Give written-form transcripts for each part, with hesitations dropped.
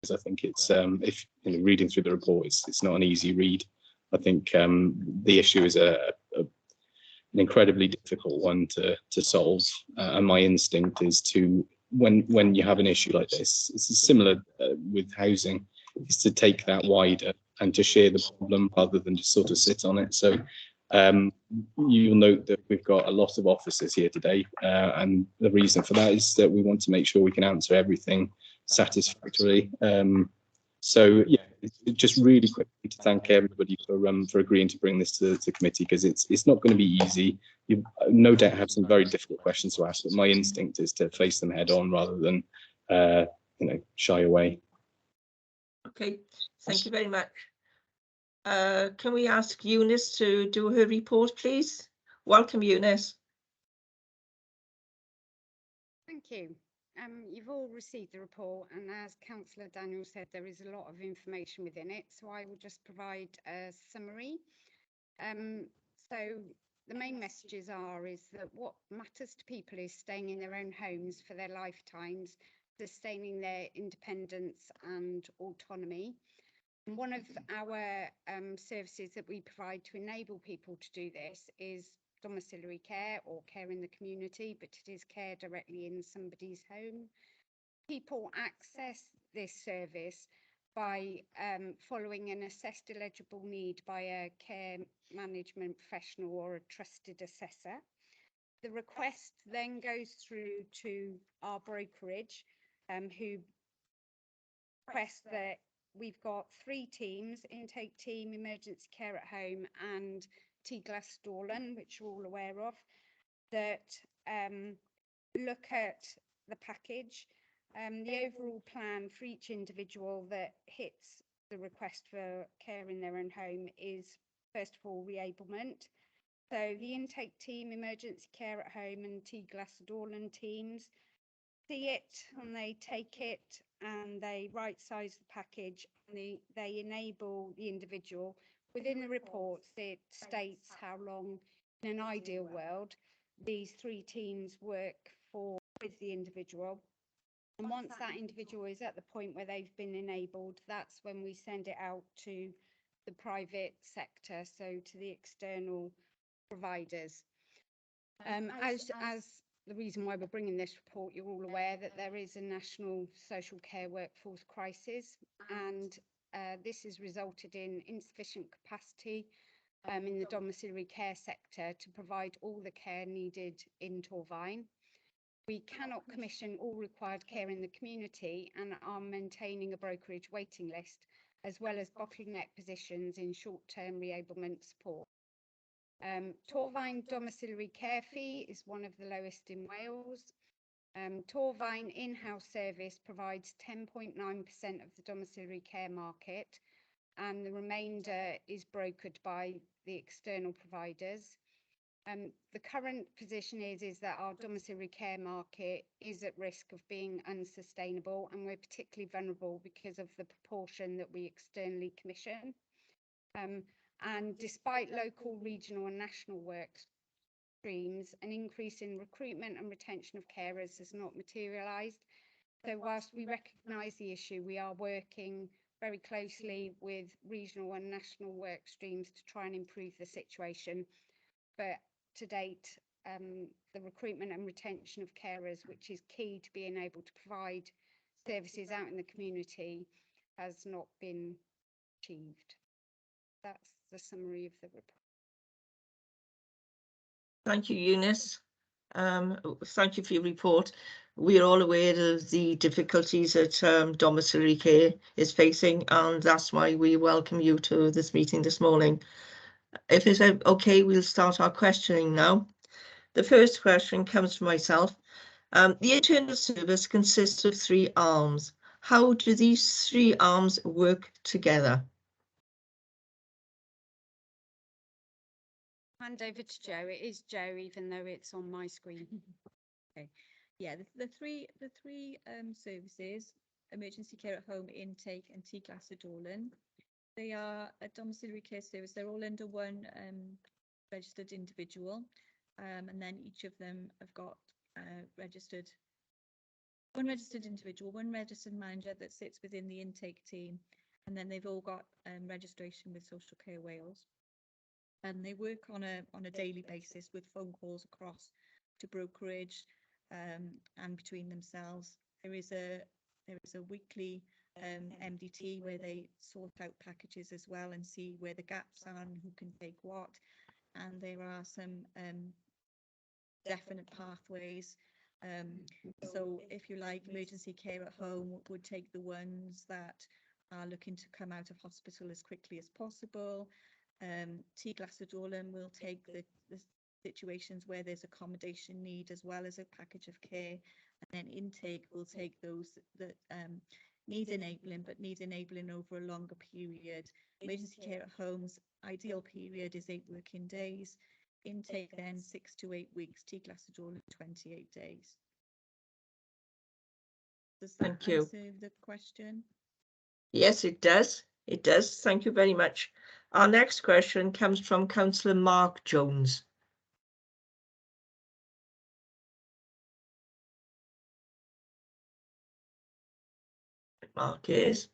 because I think it's if reading through the report, it's not an easy read. I think the issue is an incredibly difficult one to solve, and my instinct is to, when you have an issue like this, it's similar with housing, is to take that wider and to share the problem rather than just sort of sit on it. So you'll note that we've got a lot of officers here today, and the reason for that is that we want to make sure we can answer everything satisfactorily. So yeah, just really quickly to thank everybody for agreeing to bring this to committee, because it's not going to be easy. You no doubt have some very difficult questions to ask, but my instinct is to face them head on rather than shy away. Okay, thank you very much. Can we ask Eunice to do her report, please? Welcome, Eunice. Thank you. You've all received the report, and as Councillor Daniel said, there is a lot of information within it, so I will just provide a summary. So the main messages is that what matters to people is staying in their own homes for their lifetimes, sustaining their independence and autonomy. And one of our services that we provide to enable people to do this is domiciliary care, or care in the community, but it is care directly in somebody's home. People access this service by following an assessed eligible need by a care management professional or a trusted assessor. The request then goes through to our brokerage, who request that we've got 3 teams: intake team, emergency care at home, and T-Glass Dorlan, which you're all aware of, that look at the package. The overall plan for each individual that hits the request for care in their own home is, first of all, reablement. So the intake team, emergency care at home, and T-Glass Dorlan teams see it and they take it and they right size the package, and they enable the individual. Within the reports, it states how long, in an ideal world, these 3 teams work with the individual. And once that individual is at the point where they've been enabled, that's when we send it out to the private sector, so to the external providers. As the reason why we're bringing this report, you're all aware that there is a national social care workforce crisis, and this has resulted in insufficient capacity in the domiciliary care sector to provide all the care needed in Torfaen. We cannot commission all required care in the community and are maintaining a brokerage waiting list, as well as bottleneck positions in short-term reablement support. Torfaen domiciliary care fee is one of the lowest in Wales. Torfaen in-house service provides 10.9% of the domiciliary care market, and the remainder is brokered by the external providers. The current position is that our domiciliary care market is at risk of being unsustainable, and we're particularly vulnerable because of the proportion that we externally commission. And despite local, regional and national work streams, an increase in recruitment and retention of carers has not materialised. So whilst we recognise the issue, we are working very closely with regional and national work streams to try and improve the situation. But to date, the recruitment and retention of carers, which is key to being able to provide services out in the community, has not been achieved. That's the summary of the report. Thank you, Eunice. Thank you for your report. We are all aware of the difficulties that domiciliary care is facing, and that's why we welcome you to this meeting this morning. If it's okay, we'll start our questioning now. The first question comes from myself. The internal service consists of 3 arms. How do these 3 arms work together? Hand over to Jo. It is Jo, even though it's on my screen. Okay. Yeah, the three services, emergency care at home, intake, and T-Glass Dorlan, they are a domiciliary care service. They're all under one registered individual, and then each of them have got registered one registered individual, one registered manager that sits within the intake team, and then they've all got registration with Social Care Wales. And they work on a daily basis with phone calls across to brokerage and between themselves. There is a weekly MDT where they sort out packages as well and see where the gaps are and who can take what. And there are some definite pathways. So if you like, emergency care at home would take the ones that are looking to come out of hospital as quickly as possible. T Glasodorlan will take the situations where there's accommodation need as well as a package of care, and then intake will take those that need enabling, but need enabling over a longer period. Emergency care at home's ideal period is 8 working days. Intake then 6 to 8 weeks. T Glasodorlan 28 days. Does that Thank you. answer the question? Yes, it does. It does. Thank you very much. Our next question comes from Councillor Mark Jones. Mark is.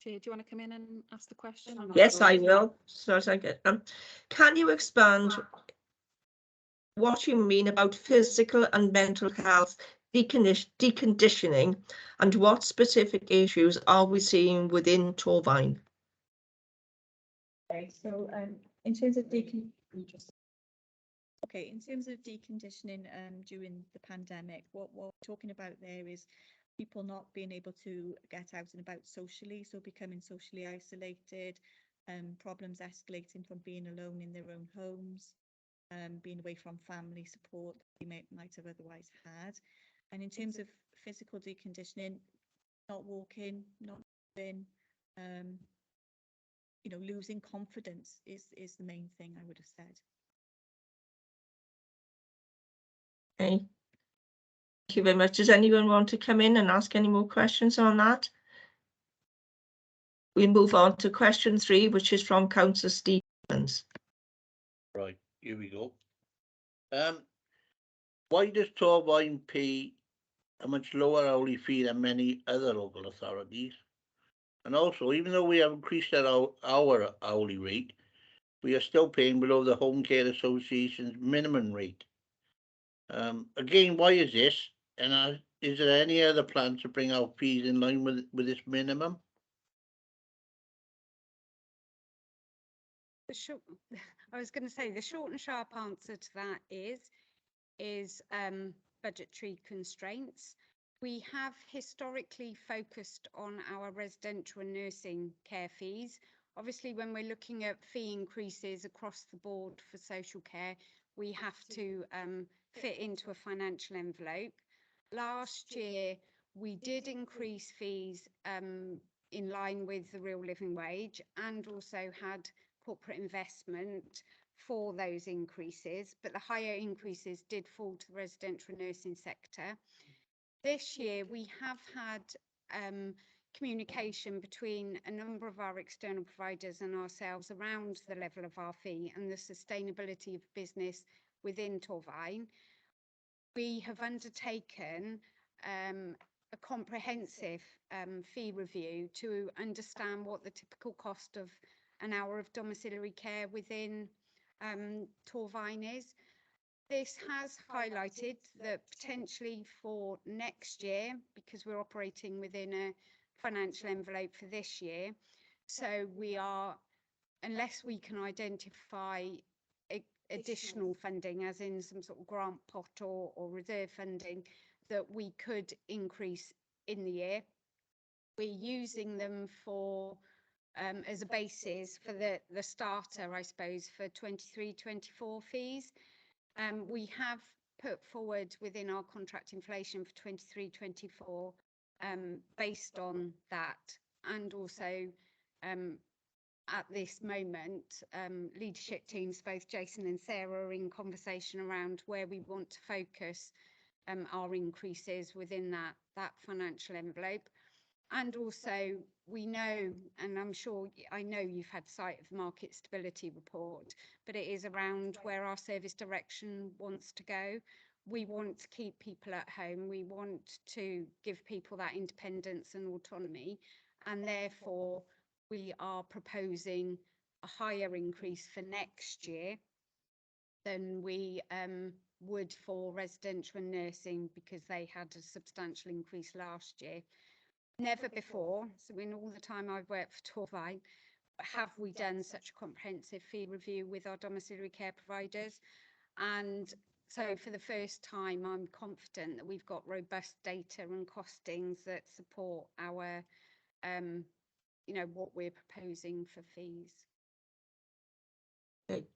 Chair, do you want to come in and ask the question? I'm not Yes, sure. I will. So as I get can you expand what you mean about physical and mental health deconditioning, and what specific issues are we seeing within Torfaen? Okay, so in terms of deconditioning during the pandemic, what we're talking about there is people not being able to get out and about socially, so becoming socially isolated, problems escalating from being alone in their own homes, being away from family support they might have otherwise had. And in terms of physical deconditioning, not walking, not moving, you know, losing confidence is the main thing I would have said. Okay. Thank you very much. Does anyone want to come in and ask any more questions on that? We move on to question 3, which is from Councillor Stevens. Right, here we go. Why does Torfaen pay a much lower hourly fee than many other local authorities? And also, even though we have increased our hourly rate, we are still paying below the Home Care Association's minimum rate. Again, why is this? And is there any other plans to bring our fees in line with this minimum? I was going to say the short and sharp answer to that is budgetary constraints. We have historically focused on our residential and nursing care fees. Obviously, when we're looking at fee increases across the board for social care, we have to fit into a financial envelope. Last year, we did increase fees in line with the real living wage, and also had corporate investment for those increases, but the higher increases did fall to the residential nursing sector. This year we have had communication between a number of our external providers and ourselves around the level of our fee and the sustainability of business within Torfaen. We have undertaken a comprehensive fee review to understand what the typical cost of an hour of domiciliary care within Torfaen is. This has highlighted that potentially for next year, because we're operating within a financial envelope for this year, so we are, unless we can identify additional funding, as in some sort of grant pot or reserve funding, that we could increase in the year. We're using them for as a basis for the starter, I suppose, for 23-24 fees. We have put forward within our contract inflation for 23-24 based on that, and also at this moment leadership teams, both Jason and Sarah, are in conversation around where we want to focus our increases within that financial envelope. And also we know, and I'm sure, I know you've had sight of the market stability report, but it is around where our service direction wants to go. We want to keep people at home. We want to give people that independence and autonomy. And therefore, we are proposing a higher increase for next year than we would for residential and nursing, because they had a substantial increase last year. Never before, so in all the time I've worked for Torfaen, have we done such a comprehensive fee review with our domiciliary care providers. And so for the first time, I'm confident that we've got robust data and costings that support our, you know, what we're proposing for fees. Okay.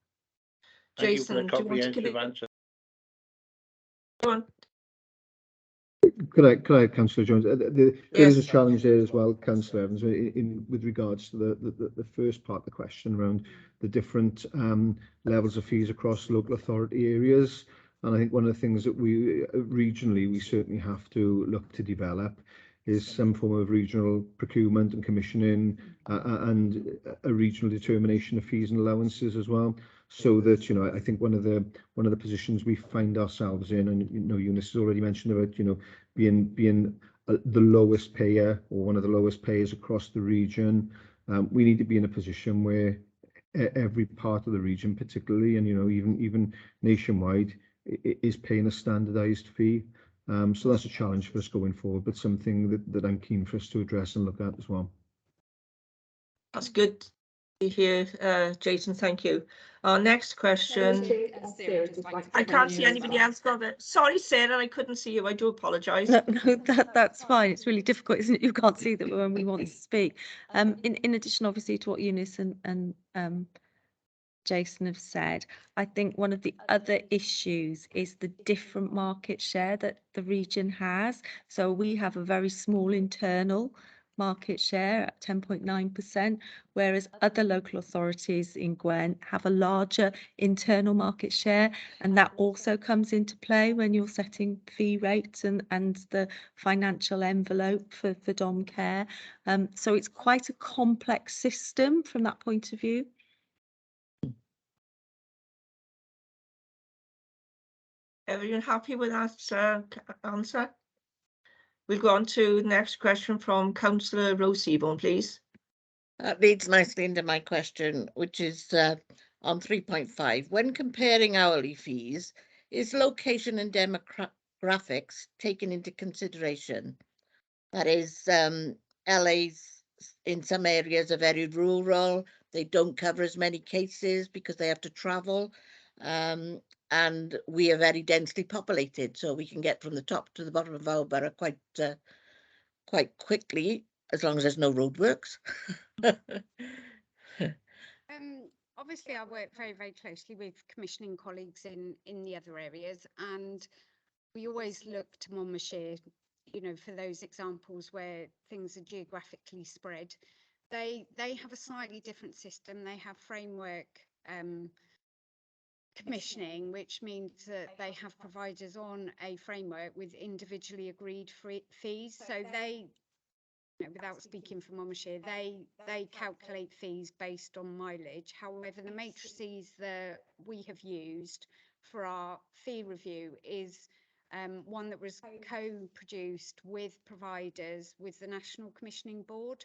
Thank you for the Jason, do you want to give comprehensive it? answer. Go on. Could I, Councillor Jones? There is a Yes. challenge there as well, Councillor Evans, in with regards to the first part of the question around the different levels of fees across local authority areas. And I think one of the things that we regionally we certainly have to look to develop is some form of regional procurement and commissioning and a regional determination of fees and allowances as well. So that, you know, I think one of the positions we find ourselves in, and you know, Eunice has already mentioned about, you know, being the lowest payer or one of the lowest payers across the region. We need to be in a position where every part of the region, particularly, and you know, even nationwide, is paying a standardised fee. So that's a challenge for us going forward, but something that I'm keen for us to address and look at as well. That's good to hear, Jason. Thank you. Our next question. I can't see anybody else got it. Sorry, Sarah, I couldn't see you. I do apologise. No, that's fine. It's really difficult, isn't it? You can't see that when we want to speak. In addition, obviously, to what Eunice and Jason have said, I think one of the other issues is the different market share that the region has. So we have a very small internal market share at 10.9%, whereas other local authorities in Gwent have a larger internal market share, and that also comes into play when you're setting fee rates and the financial envelope for Dom Care. So it's quite a complex system from that point of view. Everyone happy with that answer? We'll go on to the next question from Councillor Rose Seaborn, please. That leads nicely into my question, which is on 3.5. When comparing hourly fees, is location and demographics taken into consideration? That is, LA's in some areas are very rural. They don't cover as many cases because they have to travel. And we are very densely populated, so we can get from the top to the bottom of our borough quite quickly, as long as there's no roadworks. Obviously, I work very, very closely with commissioning colleagues in the other areas, and we always look to Monmouthshire, you know, for those examples where things are geographically spread. They have a slightly different system. They have framework commissioning, which means that they have providers on a framework with individually agreed fees. So they, you know, without speaking for Monmouthshire, they calculate fees based on mileage. However, the matrices that we have used for our fee review is one that was co-produced with providers with the National Commissioning Board.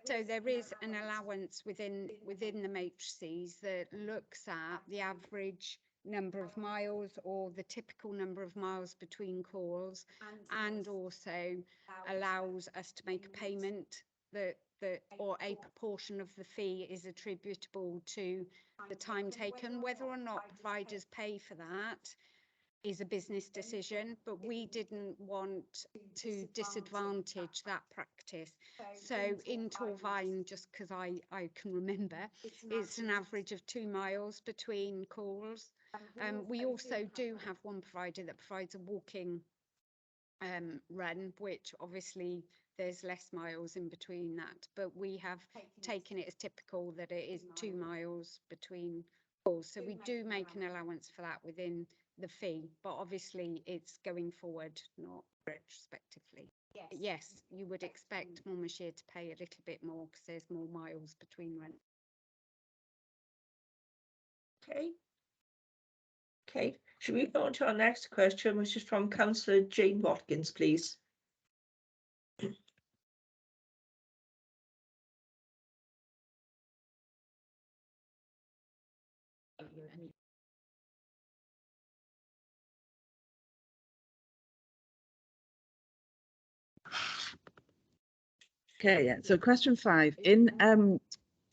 So there is an allowance within the matrices that looks at the average number of miles or the typical number of miles between calls, and also allows us to make a payment that or a proportion of the fee is attributable to the time taken. Whether or not providers pay for that is a business decision, but we didn't want to disadvantage that practice. So in Torfaen, just because I can remember, it's an average of 2 miles between calls. We also do have one provider that provides a walking run, which obviously there's less miles in between that, but we have taken it as typical that it is 2 miles between calls. So we do make an allowance for that within the fee, but obviously it's going forward, not retrospectively. Yes, you would expect Monmouthshire to pay a little bit more because there's more miles between rent. Okay. Okay, should we go on to our next question, which is from Councillor Jane Watkins, please? Okay, yeah. So question 5, in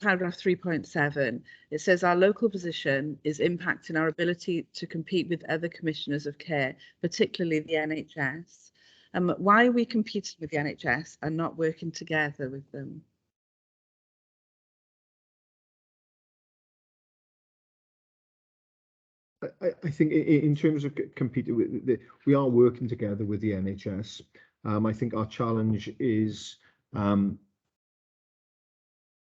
paragraph 3.7, it says our local position is impacting our ability to compete with other commissioners of care, particularly the NHS. Why are we competing with the NHS and not working together with them? I think in terms of competing with we are working together with the NHS. I think our challenge is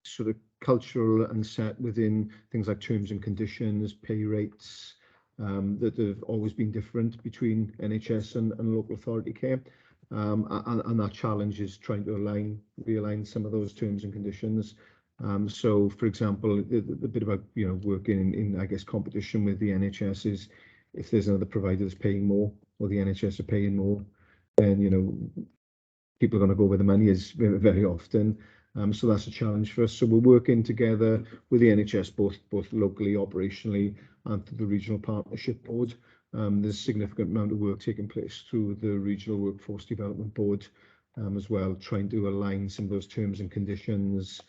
sort of cultural and set within things like terms and conditions, pay rates, that have always been different between NHS and local authority care. And that challenge is trying to realign some of those terms and conditions. So, for example, the bit about working in I guess competition with the NHS is if there's another provider that's paying more or the NHS are paying more, then people are going to go where the money is very often. So that's a challenge for us. So we're working together with the NHS both locally, operationally, and through the Regional Partnership Board. There's a significant amount of work taking place through the Regional Workforce Development Board as well, trying to align some of those terms and conditions.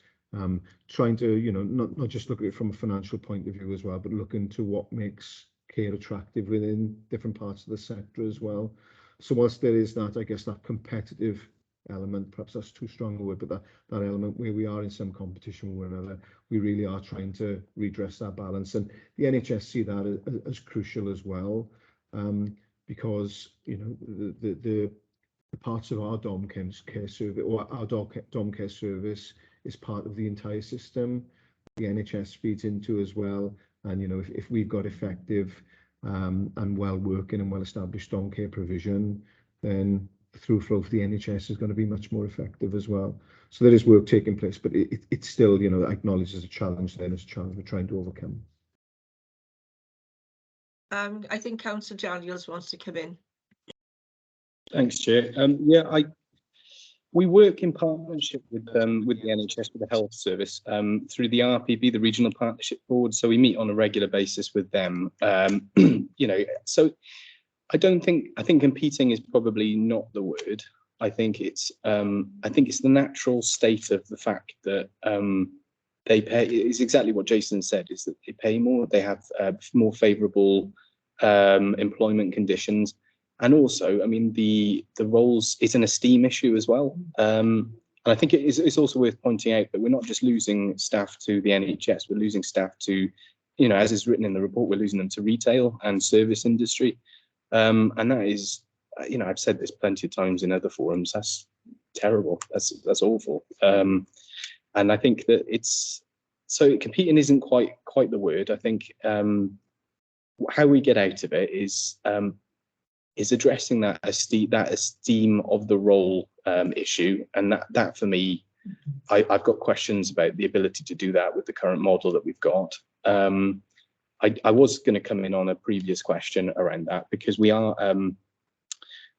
Trying to not just look at it from a financial point of view as well, but look into what makes care attractive within different parts of the sector as well. So whilst there is that, I guess, that competitive element, perhaps that's too strong a word, but that element where we are in some competition with one another, we really are trying to redress that balance. And the NHS see that as crucial as well, because the parts of our dom care service or our dom care service is part of the entire system. The NHS feeds into as well, and if we've got effective and well working and well established dom care provision, then the through flow for the NHS is going to be much more effective as well. So there is work taking place, but it's still acknowledged as a challenge. Then it's a challenge we're trying to overcome. I think Councillor Daniels wants to come in. Thanks, Chair. We work in partnership with the NHS, with the Health Service, through the RPB, the Regional Partnership Board. So we meet on a regular basis with them. So I think competing is probably not the word. I think it's the natural state of the fact that they pay. It's exactly what Jason said, is that they pay more, they have more favourable employment conditions. And also, I mean, the roles, it's an esteem issue as well. And I think it's also worth pointing out that we're not just losing staff to the NHS, we're losing staff to, as is written in the report, we're losing them to retail and service industry. And that is, I've said this plenty of times in other forums, that's terrible, that's awful. And I think that so competing isn't quite the word. I think how we get out of it is addressing that esteem of the role issue, and that for me, I've got questions about the ability to do that with the current model that we've got. I was going to come in on a previous question around that, because we are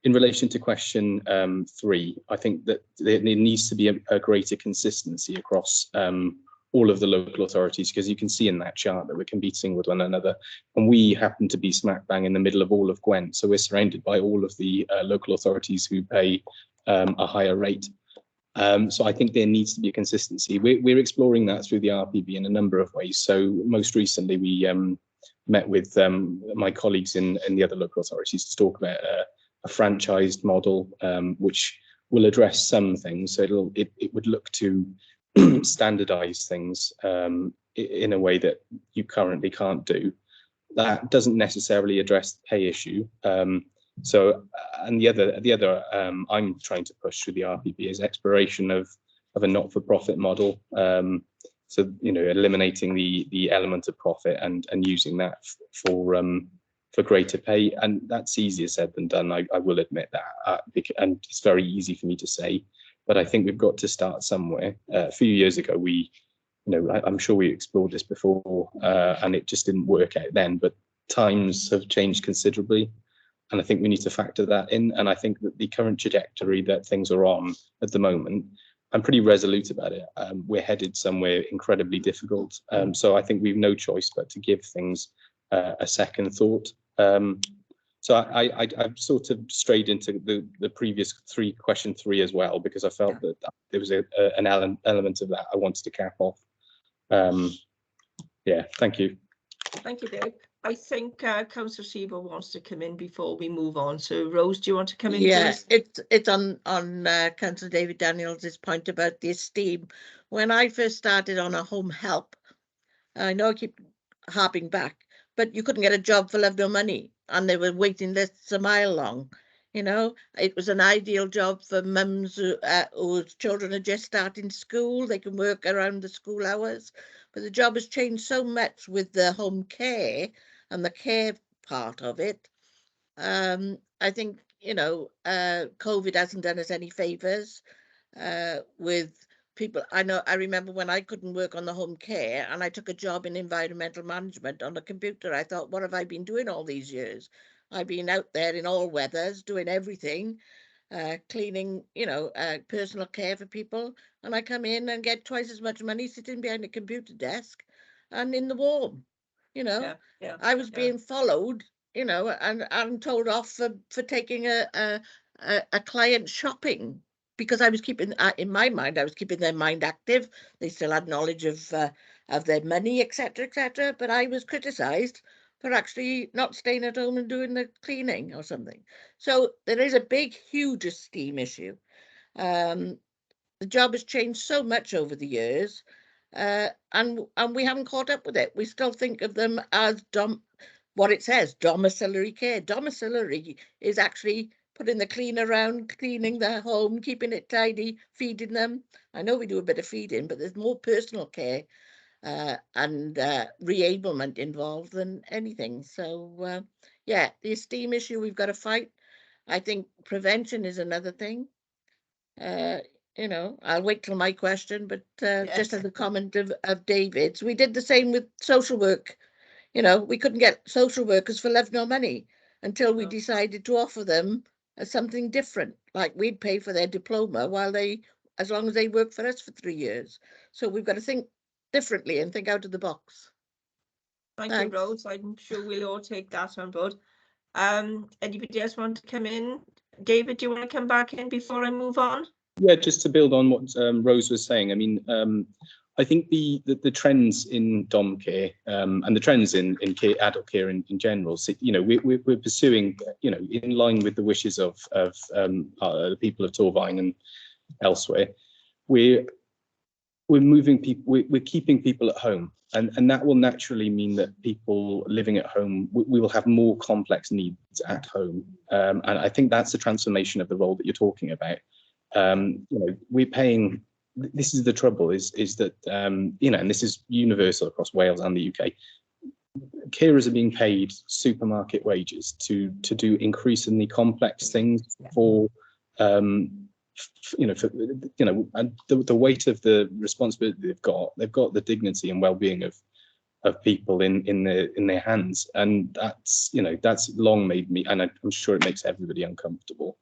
in relation to question 3. I think that there needs to be a greater consistency across all of the local authorities, because you can see in that chart that we're competing with one another, and we happen to be smack bang in the middle of all of Gwent, so we're surrounded by all of the local authorities who pay a higher rate. So I think there needs to be a consistency. We're exploring that through the RPB in a number of ways. So most recently we met with my colleagues in the other local authorities to talk about a franchised model, which will address some things. So it would look to standardize things in a way that you currently can't do. That doesn't necessarily address the pay issue. So and the other I'm trying to push through the RPB is exploration of a not-for-profit model. So eliminating the element of profit and using that for for greater pay, and that's easier said than done. I will admit that, and it's very easy for me to say, but I think we've got to start somewhere. A few years ago, I'm sure we explored this before, and it just didn't work out then, but times have changed considerably, and I think we need to factor that in. And I think that the current trajectory that things are on at the moment, I'm pretty resolute about it. We're headed somewhere incredibly difficult, so I think we've no choice but to give things a second thought. So I've sort of strayed into the previous question three as well, because I felt that there was an element of that I wanted to cap off. Yeah, thank you. Thank you, Dave. I think Councillor Seaver wants to come in before we move on. So Rose, do you want to come in? Yes, Please? it's on Councillor David Daniels' point about the esteem. When I first started on a home help, I know I keep harping back, but you couldn't get a job for love nor money, and there were waiting lists a mile long. You know, it was an ideal job for mums whose children are just starting school. They can work around the school hours, but the job has changed so much with the home care and the care part of it. I think, you know, COVID hasn't done us any favors with people. I remember when I couldn't work on the home care and I took a job in environmental management on the computer. I thought, what have I been doing all these years? I've been out there in all weathers doing everything, cleaning, you know, personal care for people, and I come in and get twice as much money sitting behind a computer desk and in the warm. You know, I was being followed, you know, and I'm told off for taking a client shopping, because I was keeping, in my mind, I was keeping their mind active. They still had knowledge of their money, etc., etc. But I was criticised for actually not staying at home and doing the cleaning or something. So there is a big, huge esteem issue. The job has changed so much over the years, and we haven't caught up with it. We still think of them as what it says, domiciliary care. Domiciliary is actually putting the cleaner around, cleaning their home, keeping it tidy, feeding them. I know we do a bit of feeding, but there's more personal care and re-ablement involved than anything. So yeah, the esteem issue we've got to fight. I think prevention is another thing. You know, I'll wait till my question, but just as a comment of David's, we did the same with social work. You know, we couldn't get social workers for love nor money until we decided to offer them something different, like we'd pay for their diploma as long as they work for us for 3 years. So we've got to think differently and think out of the box. Thank you, Rose. I'm sure we'll all take that on board. Anybody else want to come in? David, do you want to come back in before I move on? Yeah, just to build on what Rose was saying. I mean, I think the trends in dom care and the trends in care, adult care in general, so, you know, we're pursuing, you know, in line with the wishes of the people of Torvine and elsewhere. We're moving people, we're keeping people at home, and that will naturally mean that people living at home, we will have more complex needs at home, and I think that's the transformation of the role that you're talking about. You know, we're paying. This is the trouble, is that you know, and this is universal across Wales and the UK. Carers are being paid supermarket wages to do increasingly complex things for you know, and the weight of the responsibility they've got the dignity and well-being of people in their hands, and that's, you know, that's long made me, and I'm sure it makes everybody uncomfortable.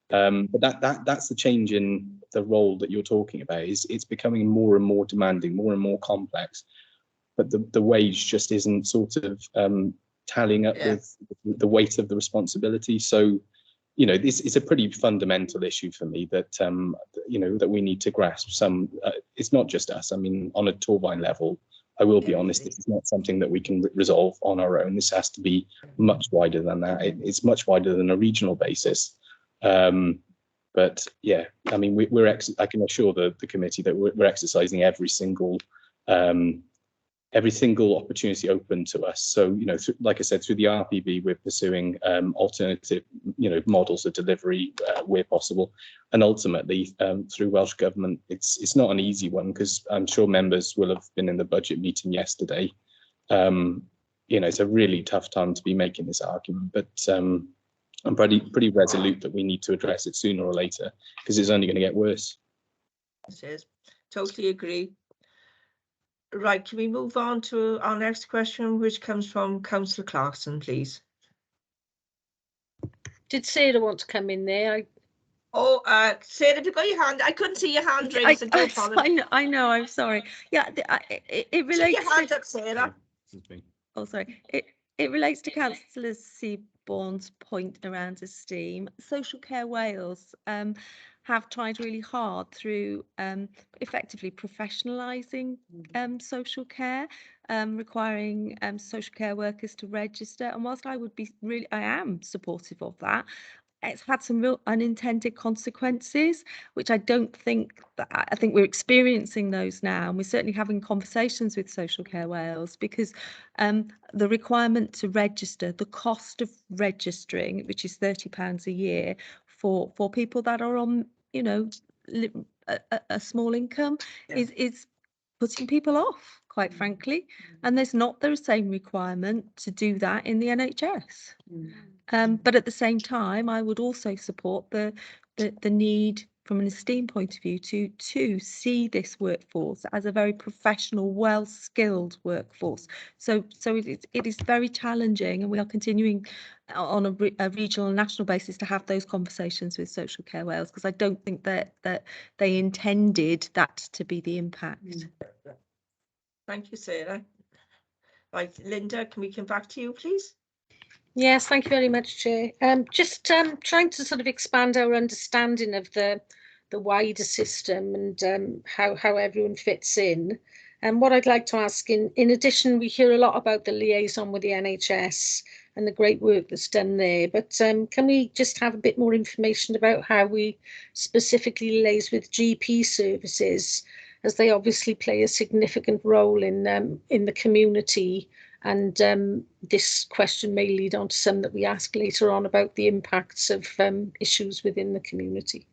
But that's the change in the role that you're talking about. Is it's becoming more and more demanding, more and more complex, but the wage just isn't sort of tallying up with the weight of the responsibility. So, you know, this is a pretty fundamental issue for me that you know, that we need to grasp. It's not just us. I mean, on a Torvine level, I will be honest, this is not something that we can resolve on our own. This has to be much wider than that. It's much wider than a regional basis. But yeah, I mean, I can assure the committee that we're exercising every single opportunity open to us. So, you know, like I said, through the RPB, we're pursuing alternative, you know, models of delivery where possible, and ultimately through Welsh Government, it's not an easy one, because I'm sure members will have been in the budget meeting yesterday. it's a really tough time to be making this argument, but I'm pretty resolute that we need to address it sooner or later, because it's only going to get worse. It is. Totally agree. Right, can we move on to our next question, which comes from Councillor Clarkson, please? Did Sarah want to come in there? Sarah, have you got your hand? I couldn't see your hand raised. I know, I'm sorry. Yeah, it relates your hand up, Sarah. Oh, sorry. It relates to Councillor Seaborne's point around esteem. Social Care Wales have tried really hard through effectively professionalising social care, requiring social care workers to register. And whilst I am supportive of that, it's had some real unintended consequences, which I don't think I think we're experiencing those now, and we're certainly having conversations with Social Care Wales, because the requirement to register, the cost of registering, which is £30 a year for people that are on, a small income, is putting people off, quite frankly. And there's not the same requirement to do that in the NHS. But at the same time, I would also support the need from an esteem point of view to see this workforce as a very professional, well-skilled workforce. So it is very challenging, and we are continuing on a regional and national basis to have those conversations with Social Care Wales, because I don't think that they intended that to be the impact. Thank you, Sarah. Right, Linda, can we come back to you, please? Yes, thank you very much, Chair. Just trying to sort of expand our understanding of the wider system and how everyone fits in. And what I'd like to ask, in addition, we hear a lot about the liaison with the NHS and the great work that's done there, but can we just have a bit more information about how we specifically liaise with GP services, as they obviously play a significant role in the community? And this question may lead on to some that we ask later on about the impacts of issues within the community.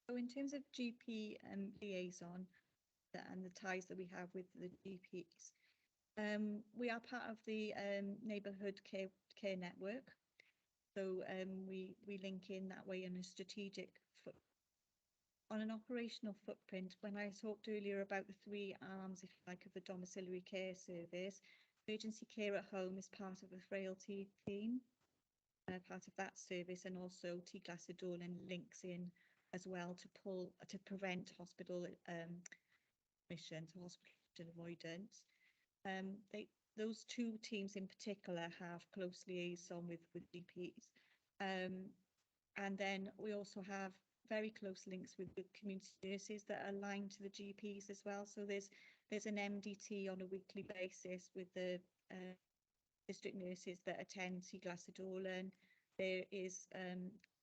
So in terms of GP liaison and the ties that we have with the GPs, we are part of the neighbourhood care network. So we link in that way on a strategic on an operational footprint. When I talked earlier about the three arms, if you like, of the domiciliary care service, emergency care at home is part of the frailty team, part of that service, and also T-Glas Adorlan links in as well to prevent hospital admission, to hospital avoidance. Those two teams in particular have close liaison with GPs. And then we also have very close links with community nurses that are aligned to the GPs as well. So there's an MDT on a weekly basis with the district nurses that attend T-Glas Adorlan. There is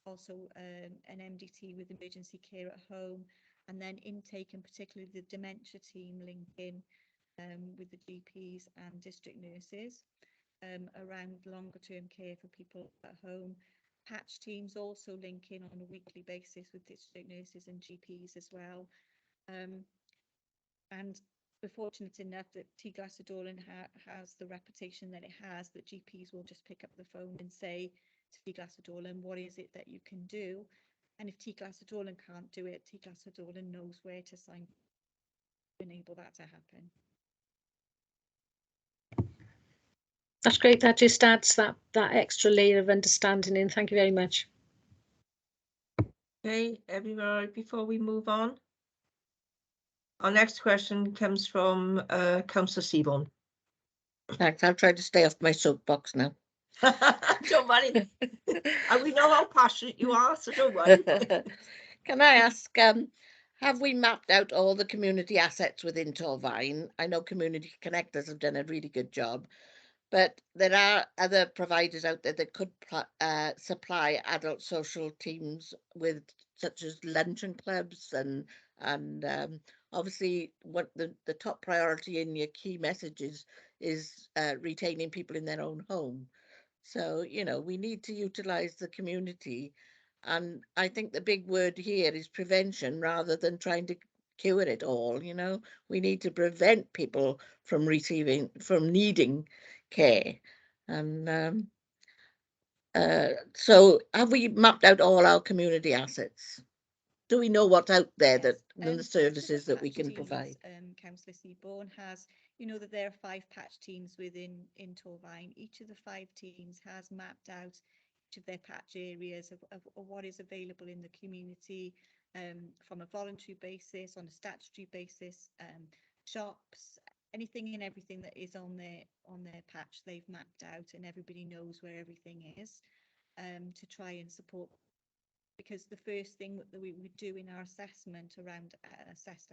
also an MDT with emergency care at home, and then intake, and particularly the dementia team link in with the GPs and district nurses around longer term care for people at home. Patch teams also link in on a weekly basis with district nurses and GPs as well. And we're fortunate enough that T-Glas Adorlan has the reputation that it has, that GPs will just pick up the phone and say to T-Glas Adorlan, what is it that you can do? And if T-Glas Adorlan can't do it, T-Glas Adorlan knows where to sign to enable that to happen. That's great. That just adds that extra layer of understanding in. Thank you very much. Okay, everyone, before we move on, our next question comes from Councillor Seaborne. Thanks. I'll try to stay off my soapbox now. Don't worry. And we know how passionate you are, so don't worry. Can I ask, have we mapped out all the community assets within Torfaen? I know Community Connectors have done a really good job, but there are other providers out there that could supply adult social teams with, such as luncheon clubs, and obviously what the top priority in your key messages is retaining people in their own home. So, you know, we need to utilize the community And I think the big word here is prevention rather than trying to cure it all. You know, we need to prevent people from needing care. And so have we mapped out all our community assets? Do we know what's out there that and the services that we can provide? Councillor Seaborn has, you know, that there are 5 patch teams within Torfaen. Each of the 5 teams has mapped out each of their patch areas of what is available in the community, from a voluntary basis, on a statutory basis, shops, anything and everything that is on their patch they've mapped out, and everybody knows where everything is, to try and support. Because the first thing that we would do in our assessment around assessed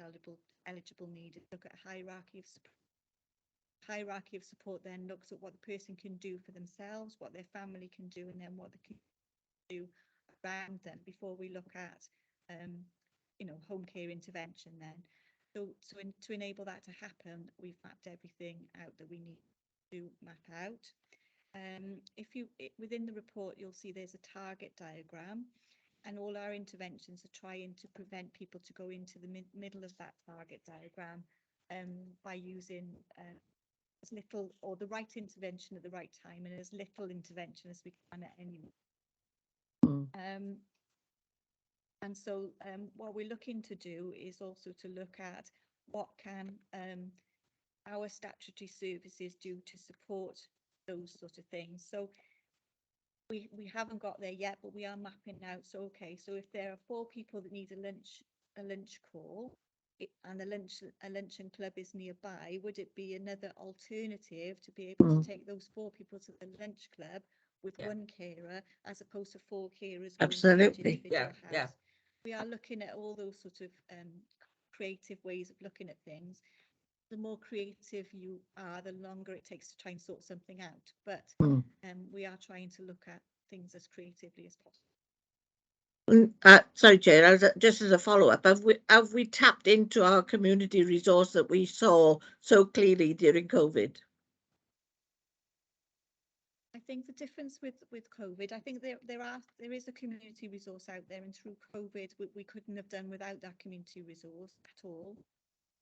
eligible need is look at hierarchy of support, then looks at what the person can do for themselves, what their family can do, and then what they can do around them before we look at you know, home care intervention. Then to enable that to happen, we've mapped everything out that we need to map out. Within the report, you'll see there's a target diagram, and all our interventions are trying to prevent people to go into the middle of that target diagram, by using as little, or the right intervention at the right time, and as little intervention as we can at any moment. And so what we're looking to do is also to look at what can our statutory services do to support those sort of things. So we haven't got there yet, but we are mapping out. So okay, so if there are 4 people that need a lunch call, and a luncheon club is nearby, would it be another alternative to be able to take those 4 people to the lunch club with 1 carer, as opposed to 4 carers? Absolutely. Yeah. We are looking at all those sort of creative ways of looking at things. The more creative you are, the longer it takes to try and sort something out. But we are trying to look at things as creatively as possible. Sorry, Chair, just as a follow-up, have we tapped into our community resource that we saw so clearly during COVID? I think the difference with COVID, I think there is a community resource out there, and through COVID we couldn't have done without that community resource at all.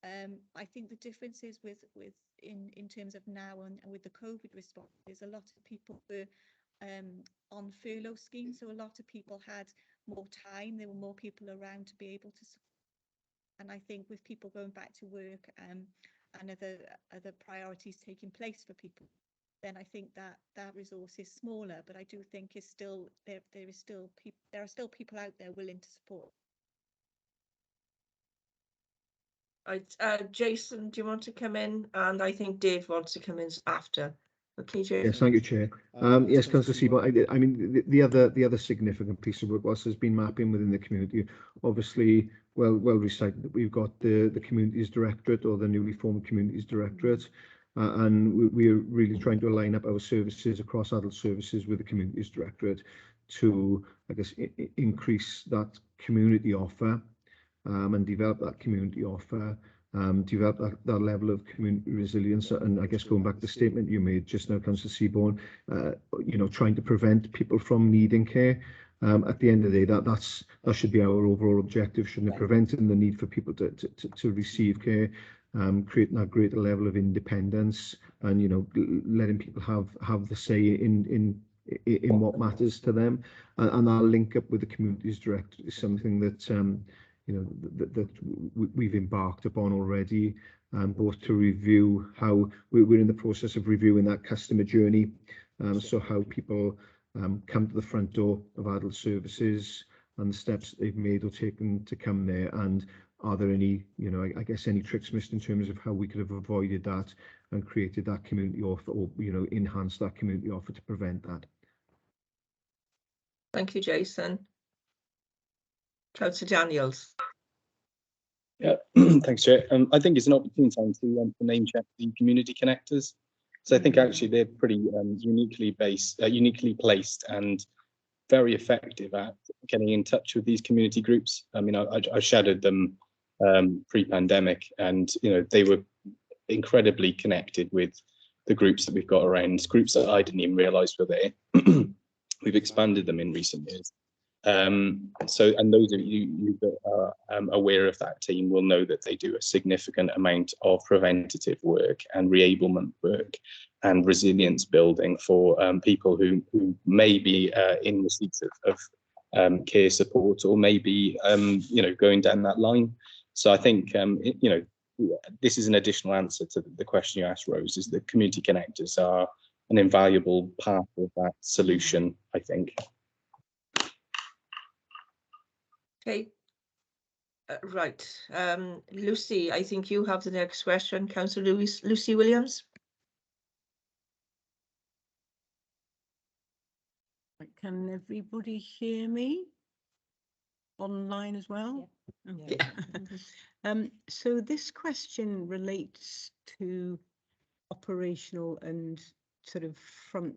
I think the difference is in terms of now and with the COVID response is a lot of people were on furlough schemes, so a lot of people had more time. There were more people around to be able to support. And I think with people going back to work and other priorities taking place for people, then I think that resource is smaller. But I do think is still there are still people out there willing to support. Jason, do you want to come in? And I think Dave wants to come in after. Okay, Jason. Yes, thank you, Chair. Yes, Councillor Seaborn, I mean, the other significant piece of work has been mapping within the community. Obviously, well recited that we've got the Communities Directorate, or the newly formed Communities Directorate, and we're really trying to align up our services across adult services with the Communities Directorate to, I guess, increase that community offer, and develop that community offer, develop that level of community resilience. And I guess going back to the statement you made just now, Councillor Seaborn, you know, trying to prevent people from needing care. At the end of the day, that should be our overall objective, shouldn't it? Preventing the need for people to receive care, creating that greater level of independence, and, you know, letting people have the say in what matters to them. And our link up with the Communities Directorate is something that you know, that we've embarked upon already, both to review how we're in the process of reviewing that customer journey, so how people come to the front door of adult services and the steps that they've made or taken to come there, and are there any, you know, I guess any tricks missed in terms of how we could have avoided that and created that community offer, or, you know, enhanced that community offer to prevent that. Thank you, Jason. Councillor Daniels. Yeah, thanks, Chair. I think it's an opportune time to name check the community connectors. So I think actually they're pretty uniquely placed and very effective at getting in touch with these community groups. I mean, I shadowed them pre-pandemic, and, you know, they were incredibly connected with the groups that we've got around, groups that I didn't even realise were there. We've expanded them in recent years. So, and those of you that are aware of that team will know that they do a significant amount of preventative work and reablement work and resilience building for people who may be in receipt of care support or maybe going down that line. So I think this is an additional answer to the question you asked, Rose, is that community connectors are an invaluable part of that solution, I think. Okay. Right. Lucy, I think you have the next question. Councillor Lucy Williams. Can everybody hear me online as well? Yeah. Okay. So this question relates to operational and sort of front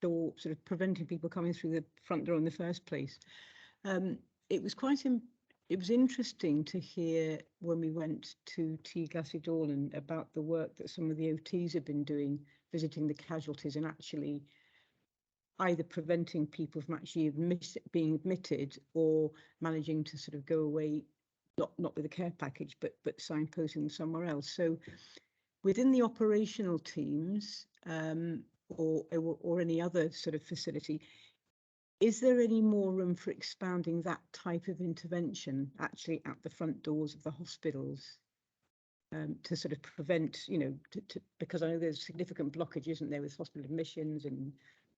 door, sort of preventing people coming through the front door in the first place. It was interesting to hear when we went to T Glassy-Dorlan about the work that some of the OTs have been doing, visiting the casualties and actually either preventing people from actually being admitted or managing to sort of go away, not with a care package, but signposting them somewhere else. So within the operational teams or any other sort of facility, is there any more room for expanding that type of intervention actually at the front doors of the hospitals to sort of prevent, because I know there's significant blockage, isn't there, with hospital admissions and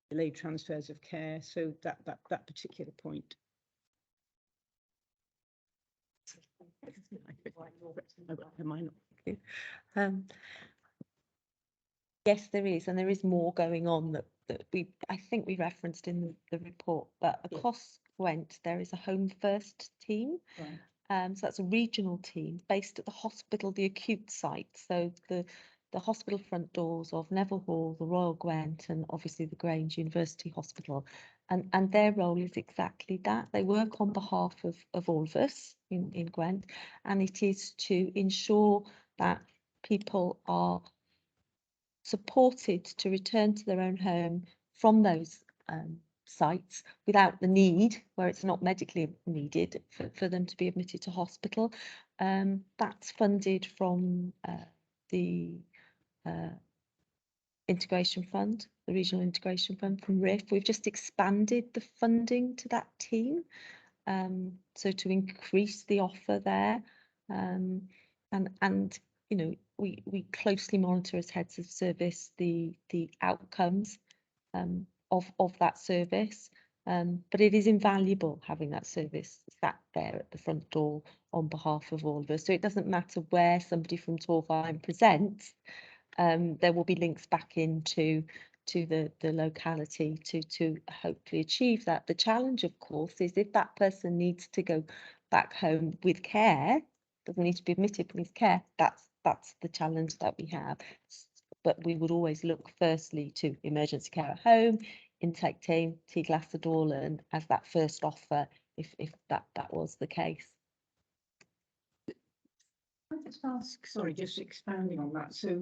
delayed transfers of care. So that particular point. Yes, there is, and there is more going on that I think we referenced in the report, but across Gwent there is a Home First team. Right. So that's a regional team based at the hospital, the acute site. So the hospital front doors of Neville Hall, the Royal Gwent, and obviously the Grange University Hospital. And their role is exactly that. They work on behalf of all of us in Gwent, and it is to ensure that people are supported to return to their own home from those sites without the need, where it's not medically needed, for them to be admitted to hospital. That's funded from the integration fund, the regional integration fund from RIF. We've just expanded the funding to that team, so to increase the offer there, and we closely monitor as heads of service the outcomes of that service, but it is invaluable having that service sat there at the front door on behalf of all of us. So it doesn't matter where somebody from Torfaen presents, there will be links back into the locality to hopefully achieve that. The challenge, of course, is if that person needs to go back home with care, doesn't need to be admitted with care, that's the challenge that we have. But we would always look firstly to emergency care at home, intake team, T Glassy-Dorlan as that first offer, if that was the case. Can I just ask, sorry, just expanding on that. So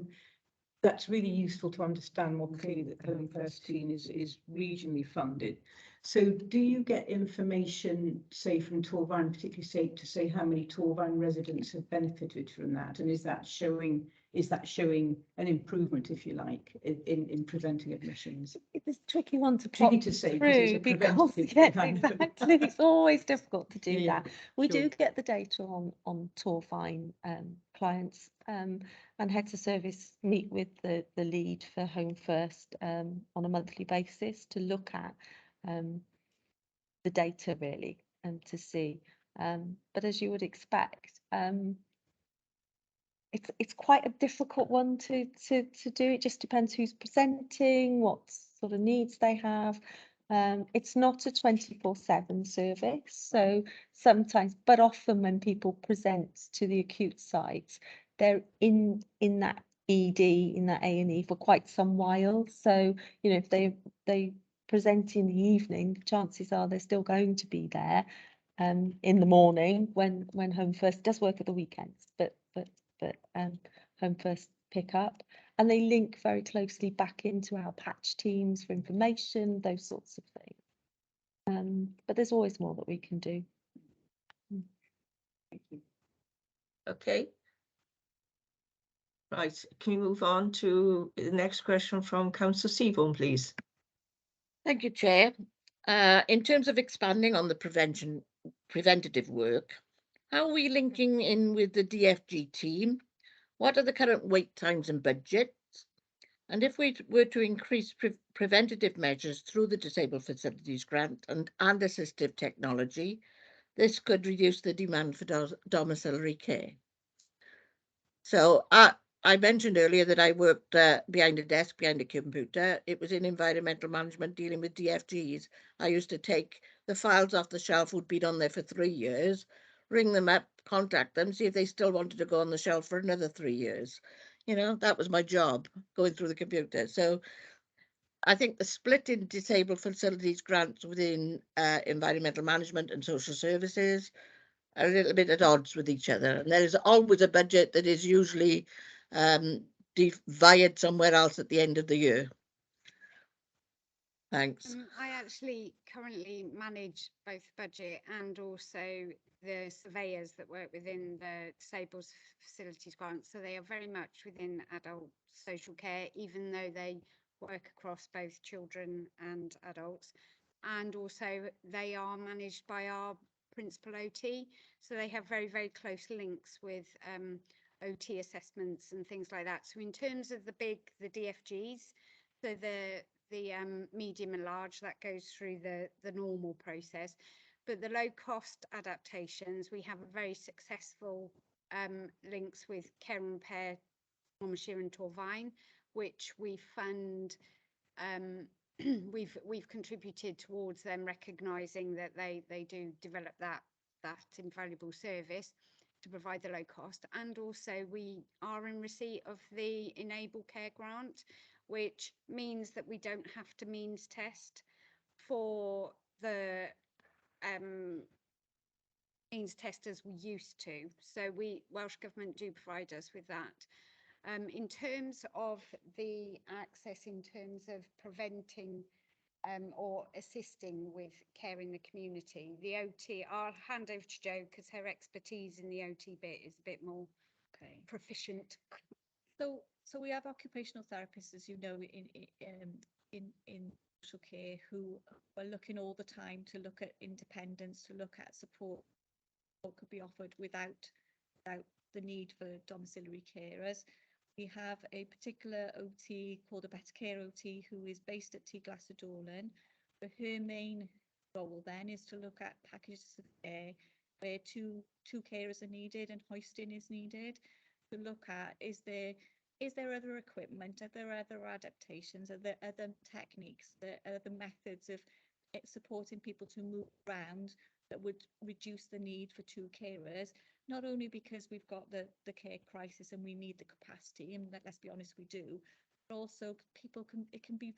that's really useful to understand more clearly that Home First team is regionally funded. So do you get information, say from Torfaen, particularly to say how many Torfaen residents have benefited from that? And is that showing an improvement, if you like, in preventing admissions? It's a tricky one to Tricky plot to say through because exactly, it's always difficult to do that. We do get the data on Torfaen clients, and heads of service meet with the lead for Home First on a monthly basis to look at the data really and to see. But as you would expect, it's quite a difficult one to do. It just depends who's presenting, what sort of needs they have. It's not a 24/7 service, so sometimes, but often when people present to the acute sites, they're in that ED, in that A&E for quite some while. So if they present in the evening, chances are they're still going to be there in the morning when Home First does work at the weekends, but Home First pick up, and they link very closely back into our patch teams for information, those sorts of things. But there's always more that we can do. Thank you. Okay. Right, can we move on to the next question from Councillor Seaborn, please? Thank you, Chair. In terms of expanding on the preventative work, how are we linking in with the DFG team? What are the current wait times and budgets? And if we were to increase preventative measures through the Disabled Facilities Grant and assistive technology, this could reduce the demand for domiciliary care. So I mentioned earlier that I worked behind a desk, behind a computer. It was in environmental management dealing with DFGs. I used to take the files off the shelf, who'd been on there for 3 years, ring them up, contact them, see if they still wanted to go on the shelf for another 3 years. You know, that was my job, going through the computer. So I think the split in disabled facilities grants within environmental management and social services are a little bit at odds with each other. And there is always a budget that is usually divided somewhere else at the end of the year. Thanks. I actually currently manage both budget and also the surveyors that work within the Disabled Facilities Grant. So they are very much within adult social care, even though they work across both children and adults. And also they are managed by our principal OT. So they have very, very close links with OT assessments and things like that. So in terms of the DFGs, so the medium and large, that goes through the normal process, but the low cost adaptations, we have a very successful links with Care and Repair Monmouthshire and Torvine, which we fund. We've contributed towards them, recognizing that they do develop that invaluable service to provide the low cost. And also we are in receipt of the Enable Care grant, which means that we don't have to means test for the means test as we used to. So Welsh Government do provide us with that. In terms of the access, in terms of preventing or assisting with care in the community, the OT, I'll hand over to Jo because her expertise in the OT bit is a bit more proficient. So we have occupational therapists, as you know, in social care, who are looking all the time to look at independence, to look at support what could be offered without the need for domiciliary carers. We have a particular OT called a Better Care OT who is based at T Glassadorlan. But her main role then is to look at packages of care where two carers are needed and hoisting is needed, to look at is there other equipment, are there other adaptations, are there other techniques, are there methods of supporting people to move around that would reduce the need for 2 carers, not only because we've got the care crisis and we need the capacity, and let's be honest, we do, but also it can be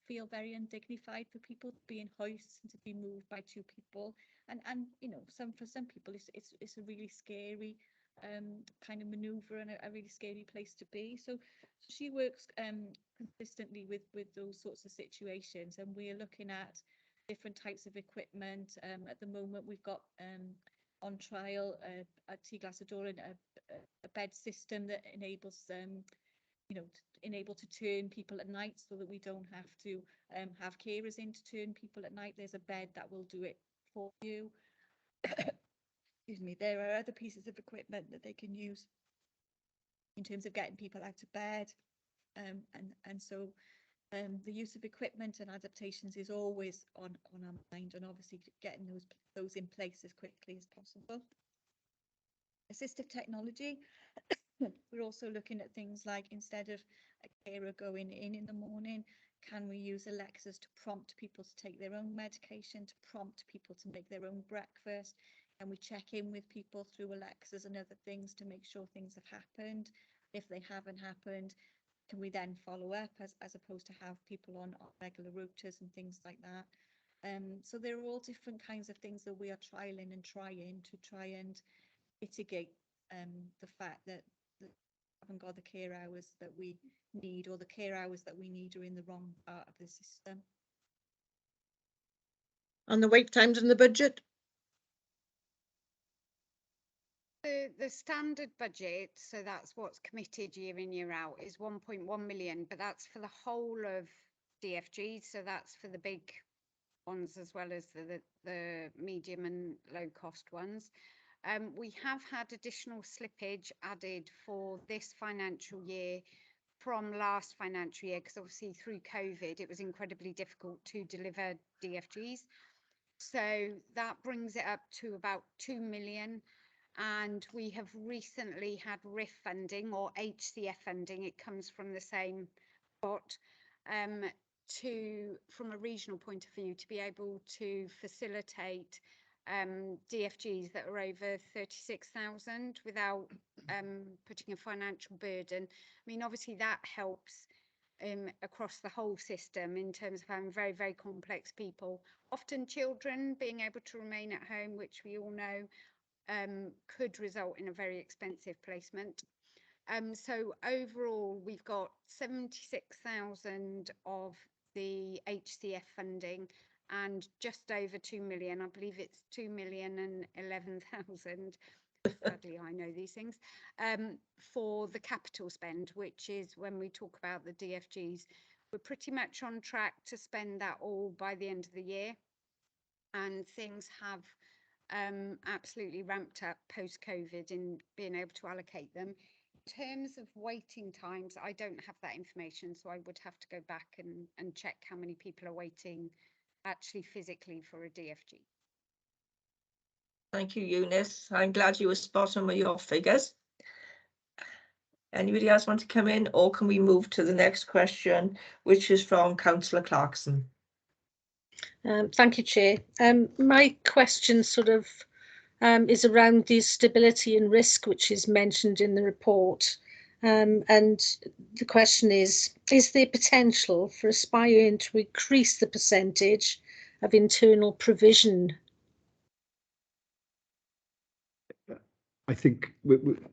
feel very undignified for people to be in hoists and to be moved by 2 people, and you know, for some people it's a really scary kind of maneuver and a really scary place to be. So she works consistently with those sorts of situations, and we're looking at different types of equipment. At the moment we've got on trial at T Glassadorlan a bed system that enables you know, enable to turn people at night, so that we don't have to have carers in to turn people at night. There's a bed that will do it for you. Excuse me. There are other pieces of equipment that they can use in terms of getting people out of bed, and so the use of equipment and adaptations is always on our mind, and obviously getting those in place as quickly as possible. Assistive technology. We're also looking at things like, instead of a carer going in the morning, can we use Alexas to prompt people to take their own medication, to prompt people to make their own breakfast? And we check in with people through Alexas and other things to make sure things have happened. If they haven't happened, can we then follow up as opposed to have people on regular rotas and things like that? So there are all different kinds of things that we are trialing and trying and mitigate the fact that we haven't got the care hours that we need, or the care hours that we need are in the wrong part of the system. And the wait times in the budget? The standard budget, so that's what's committed year in, year out, is 1.1 million, but that's for the whole of DFG. So that's for the big ones as well as the medium and low cost ones. We have had additional slippage added for this financial year from last financial year, because obviously through COVID, it was incredibly difficult to deliver DFGs. So that brings it up to about 2 million. And we have recently had RIF funding or HCF funding. It comes from the same pot, from a regional point of view, to be able to facilitate DFGs that are over 36,000 without putting a financial burden. I mean, obviously that helps across the whole system in terms of having very, very complex people, often children, being able to remain at home, which we all know could result in a very expensive placement. So overall, we've got 76,000 of the HCF funding and just over 2 million. I believe it's 2,011,000. Sadly, I know these things. For the capital spend, which is when we talk about the DFGs, we're pretty much on track to spend that all by the end of the year, and things have absolutely ramped up post-COVID in being able to allocate them. In terms of waiting times, I don't have that information, so I would have to go back and check how many people are waiting actually physically for a DFG. Thank you, Eunice. I'm glad you were spot on with your figures. Anybody else want to come in, or can we move to the next question, which is from Councillor Clarkson? Thank you, Chair. My question sort of is around the stability and risk, which is mentioned in the report. And the question is there potential for aspiring to increase the percentage of internal provision? I think,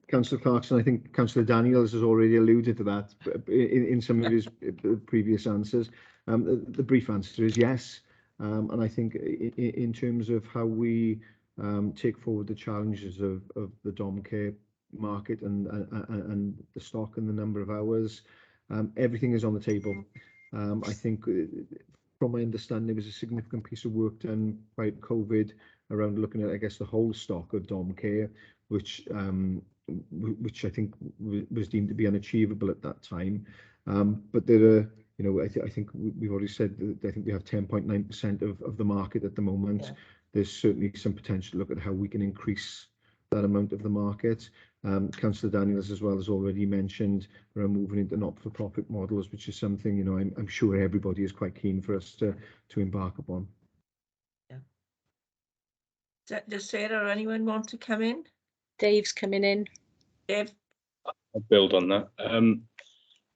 Councillor Clarkson, I think Councillor Daniels has already alluded to that in some of his previous answers. The brief answer is yes. And I think in terms of how we take forward the challenges of the dom care market and the stock and the number of hours, everything is on the table. I think from my understanding, there was a significant piece of work done by COVID around looking at, I guess, the whole stock of dom care, which I think was deemed to be unachievable at that time. But there are, you know, I think we've already said that I think we have 10.9% of the market at the moment. Yeah. There's certainly some potential to look at how we can increase that amount of the market. Councillor Daniels as well has already mentioned around moving into not-for-profit models, which is something, you know, I'm sure everybody is quite keen for us to embark upon. Yeah. Does Sarah or anyone want to come in? Dave's coming in. Dave? I'll build on that.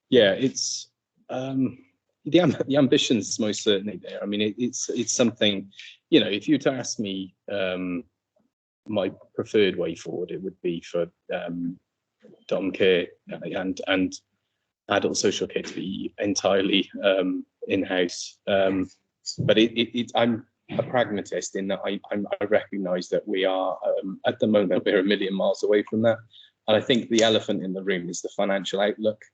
Yeah, it's the ambition's most certainly there. I mean, it's something, you know, if you were to ask me my preferred way forward, it would be for dom care and adult social care to be entirely in-house. But I'm a pragmatist in that I recognise that we are at the moment we're a million miles away from that, and I think the elephant in the room is the financial outlook.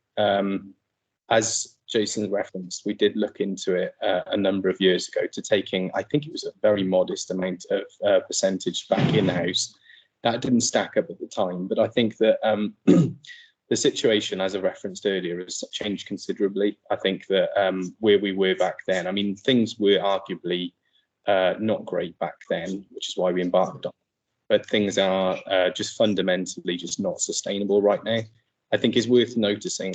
As Jason referenced, we did look into it a number of years ago to taking, I think it was a very modest amount of percentage back in-house. That didn't stack up at the time, but I think that the situation, as I referenced earlier, has changed considerably. I think that where we were back then, I mean, things were arguably not great back then, which is why we embarked on, but things are just fundamentally just not sustainable right now. I think it's worth noting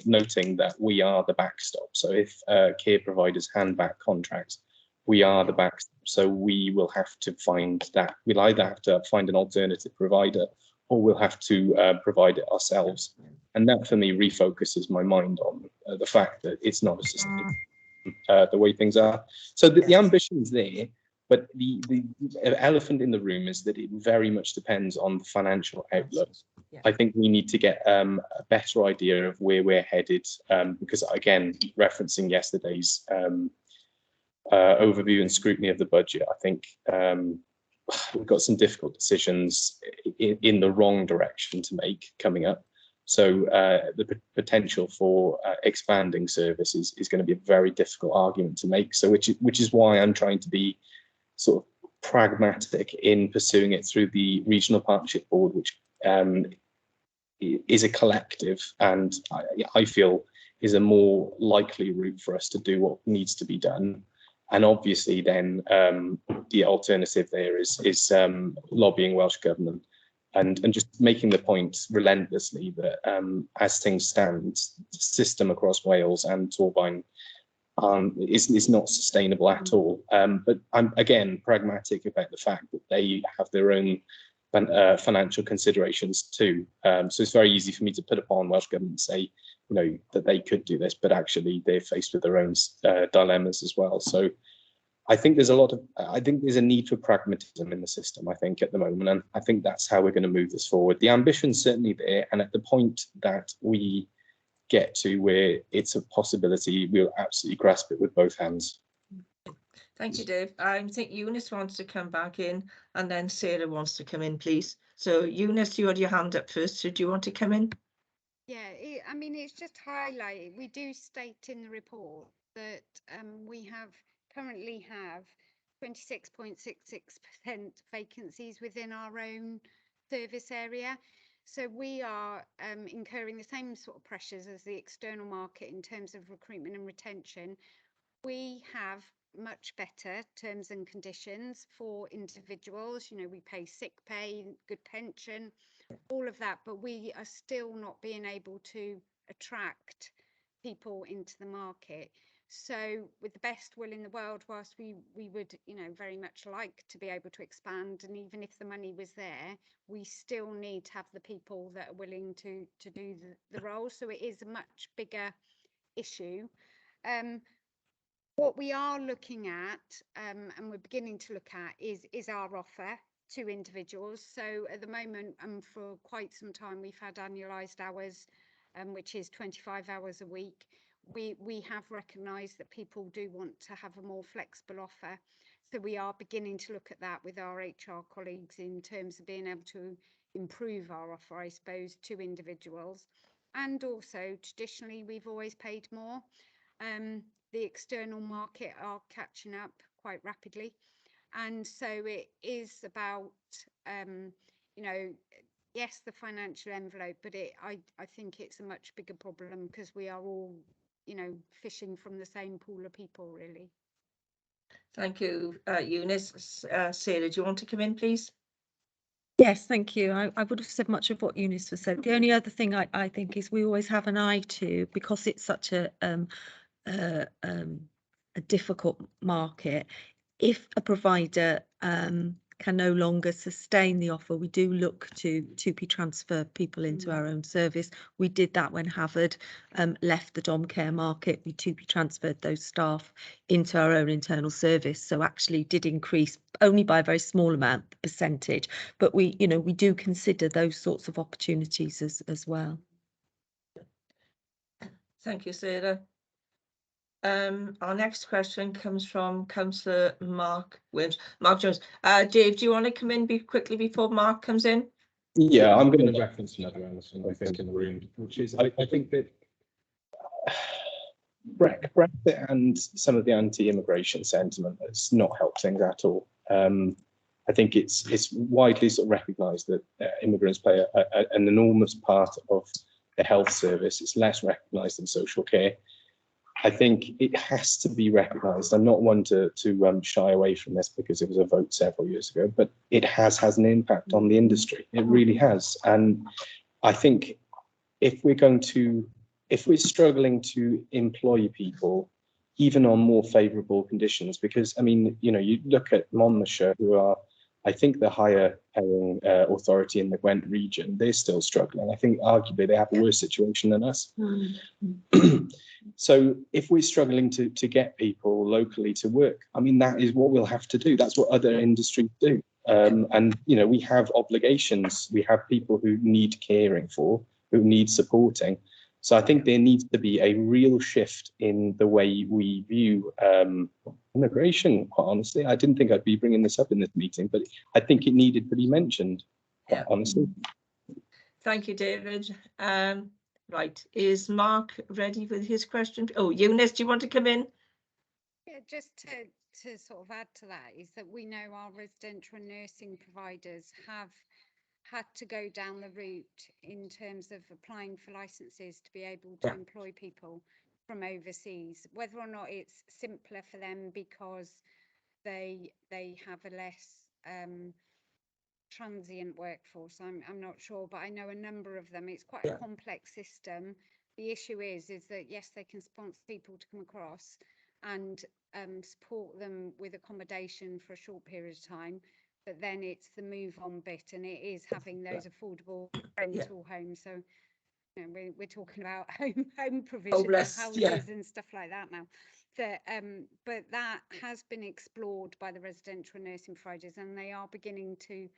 that we are the backstop. So if care providers hand back contracts, we are the backstop. So we will have to find that. We'll either have to find an alternative provider, or we'll have to provide it ourselves. And that, for me, refocuses my mind on the fact that it's not a sustainable the way things are. So the ambition is there, but the elephant in the room is that it very much depends on the financial outlook. Yeah. I think we need to get a better idea of where we're headed, because, again, referencing yesterday's overview and scrutiny of the budget, I think we've got some difficult decisions in the wrong direction to make coming up. So the potential for expanding services is going to be a very difficult argument to make. So which is why I'm trying to be sort of pragmatic in pursuing it through the Regional Partnership Board, which is a collective, and I feel is a more likely route for us to do what needs to be done. And obviously then the alternative there is lobbying Welsh Government and just making the point relentlessly that as things stand, the system across Wales and Torfaen is not sustainable at all. But I'm again pragmatic about the fact that they have their own financial considerations too. So it's very easy for me to put upon Welsh Government and say, you know, that they could do this, but actually they're faced with their own dilemmas as well. So I think there's a need for pragmatism in the system, I think, at the moment, and I think that's how we're going to move this forward. The ambition's certainly there, and at the point that we get to where it's a possibility, we'll absolutely grasp it with both hands. Thank you, Dave. I think Eunice wants to come back in, and then Sarah wants to come in, please. So Eunice, you had your hand up first. So do you want to come in? Yeah, I mean, it's just highlighted. We do state in the report that we currently have 26.66% vacancies within our own service area. So we are incurring the same sort of pressures as the external market in terms of recruitment and retention. We have much better terms and conditions for individuals. You know, we pay sick pay, good pension, all of that, but we are still not being able to attract people into the market. So with the best will in the world, whilst we would, you know, very much like to be able to expand, and even if the money was there, we still need to have the people that are willing to do the role. So it is a much bigger issue. What we are looking at, and we're beginning to look at, is our offer to individuals. So at the moment, for quite some time, we've had annualised hours, which is 25 hours a week. We have recognised that people do want to have a more flexible offer. So we are beginning to look at that with our HR colleagues in terms of being able to improve our offer, I suppose, to individuals. And also, traditionally, we've always paid more. The external market are catching up quite rapidly. And so it is about, you know, yes, the financial envelope, but I think it's a much bigger problem because we are all, you know, fishing from the same pool of people, really. Thank you, Eunice. Sarah, do you want to come in, please? Yes, thank you. I would have said much of what Eunice has said. The only other thing I think is we always have an eye to, because it's such a difficult market, if a provider can no longer sustain the offer, we do look to 2P transfer people into our own service. We did that when Havard left the dom care market. We 2P transferred those staff into our own internal service, so actually did increase only by a very small amount the percentage, but we do consider those sorts of opportunities as well. Thank you, Sarah. Our next question comes from Councillor Mark Williams. Mark Jones. Dave, do you want to come in quickly before Mark comes in? Yeah, I'm going to reference another answer, I think, in the room, which is I think that Brexit and some of the anti-immigration sentiment has not helped things at all. I think it's widely sort of recognised that immigrants play an enormous part of the health service. It's less recognised in social care. I think it has to be recognised. I'm not one to shy away from this because it was a vote several years ago, but it has an impact on the industry. It really has. And I think if we're struggling to employ people, even on more favourable conditions, because I mean, you know, you look at Monmouthshire, who are, I think, the higher paying authority in the Gwent region, they're still struggling. I think arguably they have a worse situation than us. So if we're struggling to get people locally to work, I mean, that is what we'll have to do. That's what other industries do. And, you know, we have obligations. We have people who need caring for, who need supporting. So I think there needs to be a real shift in the way we view immigration, quite honestly. I didn't think I'd be bringing this up in this meeting, but I think it needed to be mentioned, quite honestly. Thank you, David. Right, is Mark ready with his question? Oh, Eunice, do you want to come in? Yeah, just to sort of add to that is that we know our residential and nursing providers have had to go down the route in terms of applying for licenses to be able to employ people from overseas, whether or not it's simpler for them because they have a less transient workforce. I'm not sure, but I know a number of them. It's quite a complex system. The issue is that yes, they can sponsor people to come across and support them with accommodation for a short period of time, but then it's the move on bit, and it is having those affordable rental homes. So you know, we're talking about home provision, houses and stuff like that now. That but that has been explored by the residential nursing providers, and they are beginning to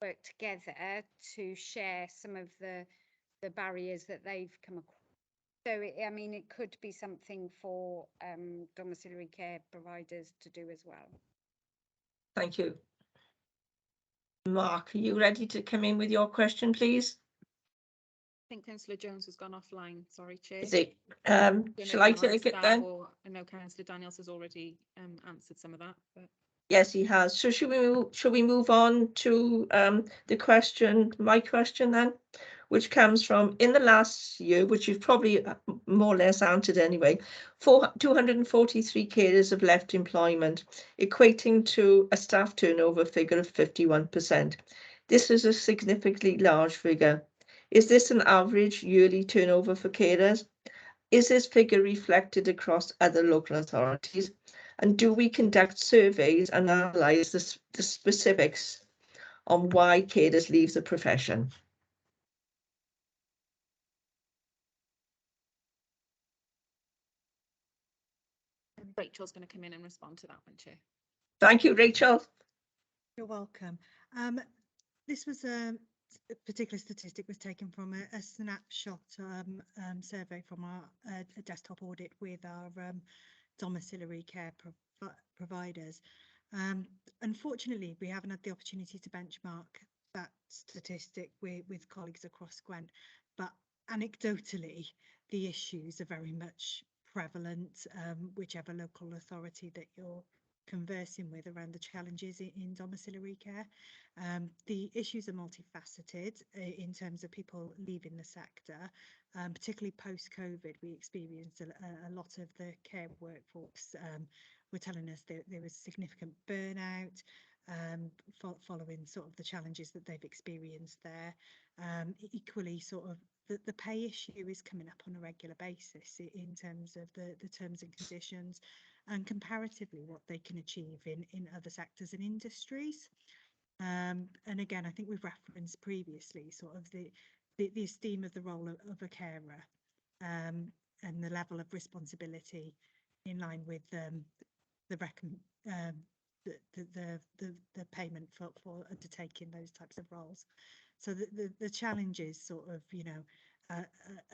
work together to share some of the barriers that they've come across. So I mean, it could be something for domiciliary care providers to do as well. Thank you. Mark, are you ready to come in with your question, please? I think Councillor Jones has gone offline. Sorry, Chair. Is it? Don't know Shall if I you wanna take it start, then? or I know Councillor Daniels has already answered some of that. But Yes, he has. So should we move on to the question, my question then, which comes from in the last year, which you've probably more or less answered anyway, 243 carers have left employment, equating to a staff turnover figure of 51%. This is a significantly large figure. Is this an average yearly turnover for carers? Is this figure reflected across other local authorities? And do we conduct surveys and analyse the specifics on why carers leave the profession? Rachel's going to come in and respond to that one, Chair. Thank you, Rachel. You're welcome. This was a particular statistic was taken from a snapshot survey from our a desktop audit with our domiciliary care providers. Unfortunately, we haven't had the opportunity to benchmark that statistic with colleagues across Gwent, but anecdotally, the issues are very much prevalent, whichever local authority that you're conversing with around the challenges in domiciliary care. The issues are multifaceted in terms of people leaving the sector, particularly post-COVID. We experienced a lot of the care workforce were telling us that there was significant burnout following sort of the challenges that they've experienced there. Equally, sort of the pay issue is coming up on a regular basis in terms of the terms and conditions, and comparatively what they can achieve in other sectors and industries. And again, I think we've referenced previously sort of the esteem of the role of a carer and the level of responsibility in line with the payment for undertaking those types of roles. So the challenges sort of, you know, are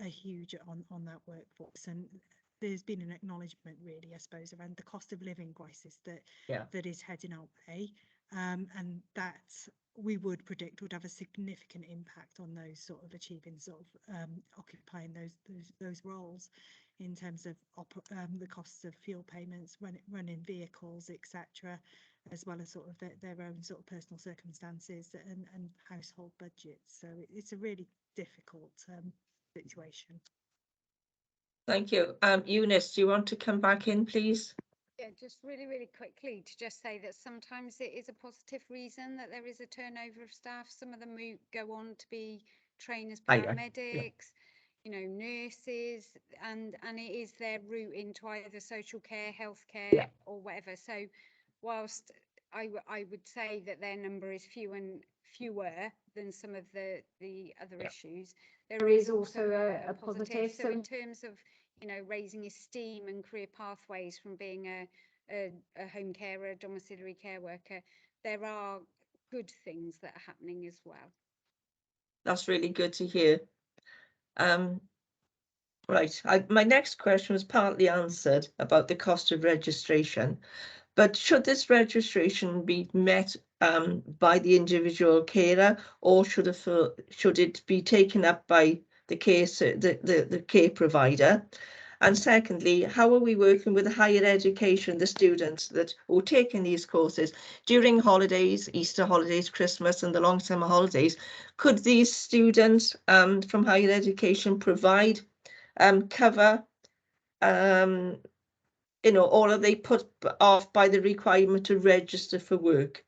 huge on that workforce, and there's been an acknowledgement really, I suppose, around the cost of living crisis that is heading our way, and that we would predict would have a significant impact on those sort of achieving sort of occupying those roles in terms of the costs of fuel payments, running vehicles, etc., as well as sort of their own sort of personal circumstances and household budgets. So it's a really difficult situation. Thank you. Eunice, do you want to come back in, please? Yeah, just really quickly to just say that sometimes it is a positive reason that there is a turnover of staff. Some of them go on to be trained as paramedics, you know, nurses, and it is their route into either social care, healthcare, or whatever. So whilst I would say that their number is fewer than some of the other issues, there is also a positive. So in terms of, you know, raising esteem and career pathways from being a home carer, a domiciliary care worker, there are good things that are happening as well. That's really good to hear. Right, my next question was partly answered about the cost of registration, but should this registration be met by the individual carer, or should it be taken up by the care provider? And secondly, how are we working with the higher education, the students that are taking these courses during holidays, Easter holidays, Christmas and the long summer holidays? Could these students from higher education provide cover, or are they put off by the requirement to register for work?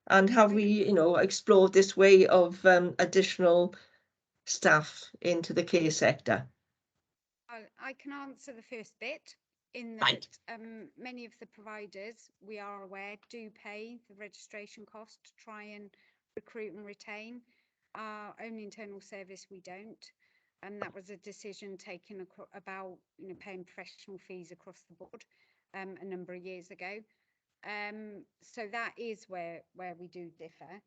And have we, explored this way of additional staff into the care sector? I can answer the first bit in Right. that many of the providers, we are aware, do pay the registration cost to try and recruit and retain. Our own internal service, we don't. And that was a decision taken about paying professional fees across the board a number of years ago. So that is where we do differ.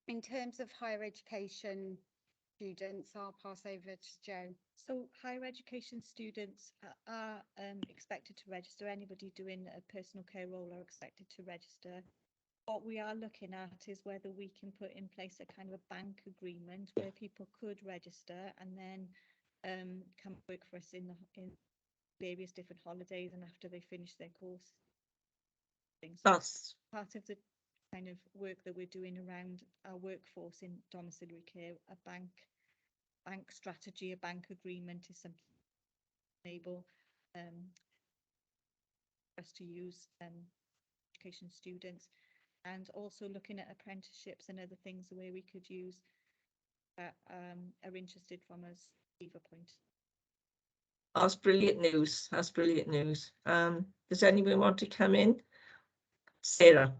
In terms of higher education students, I'll pass over to Jo. So higher education students are expected to register. Anybody doing a personal care role are expected to register. What we are looking at is whether we can put in place a kind of a bank agreement where people could register and then come work for us in various different holidays and after they finish their course. That's part of the kind of work that we're doing around our workforce in domiciliary care. A bank strategy, a bank agreement is something to enable us to use education students, and also looking at apprenticeships and other things where we could use that are interested from us point. That's brilliant news. That's brilliant news. Does anyone want to come in? Sarah.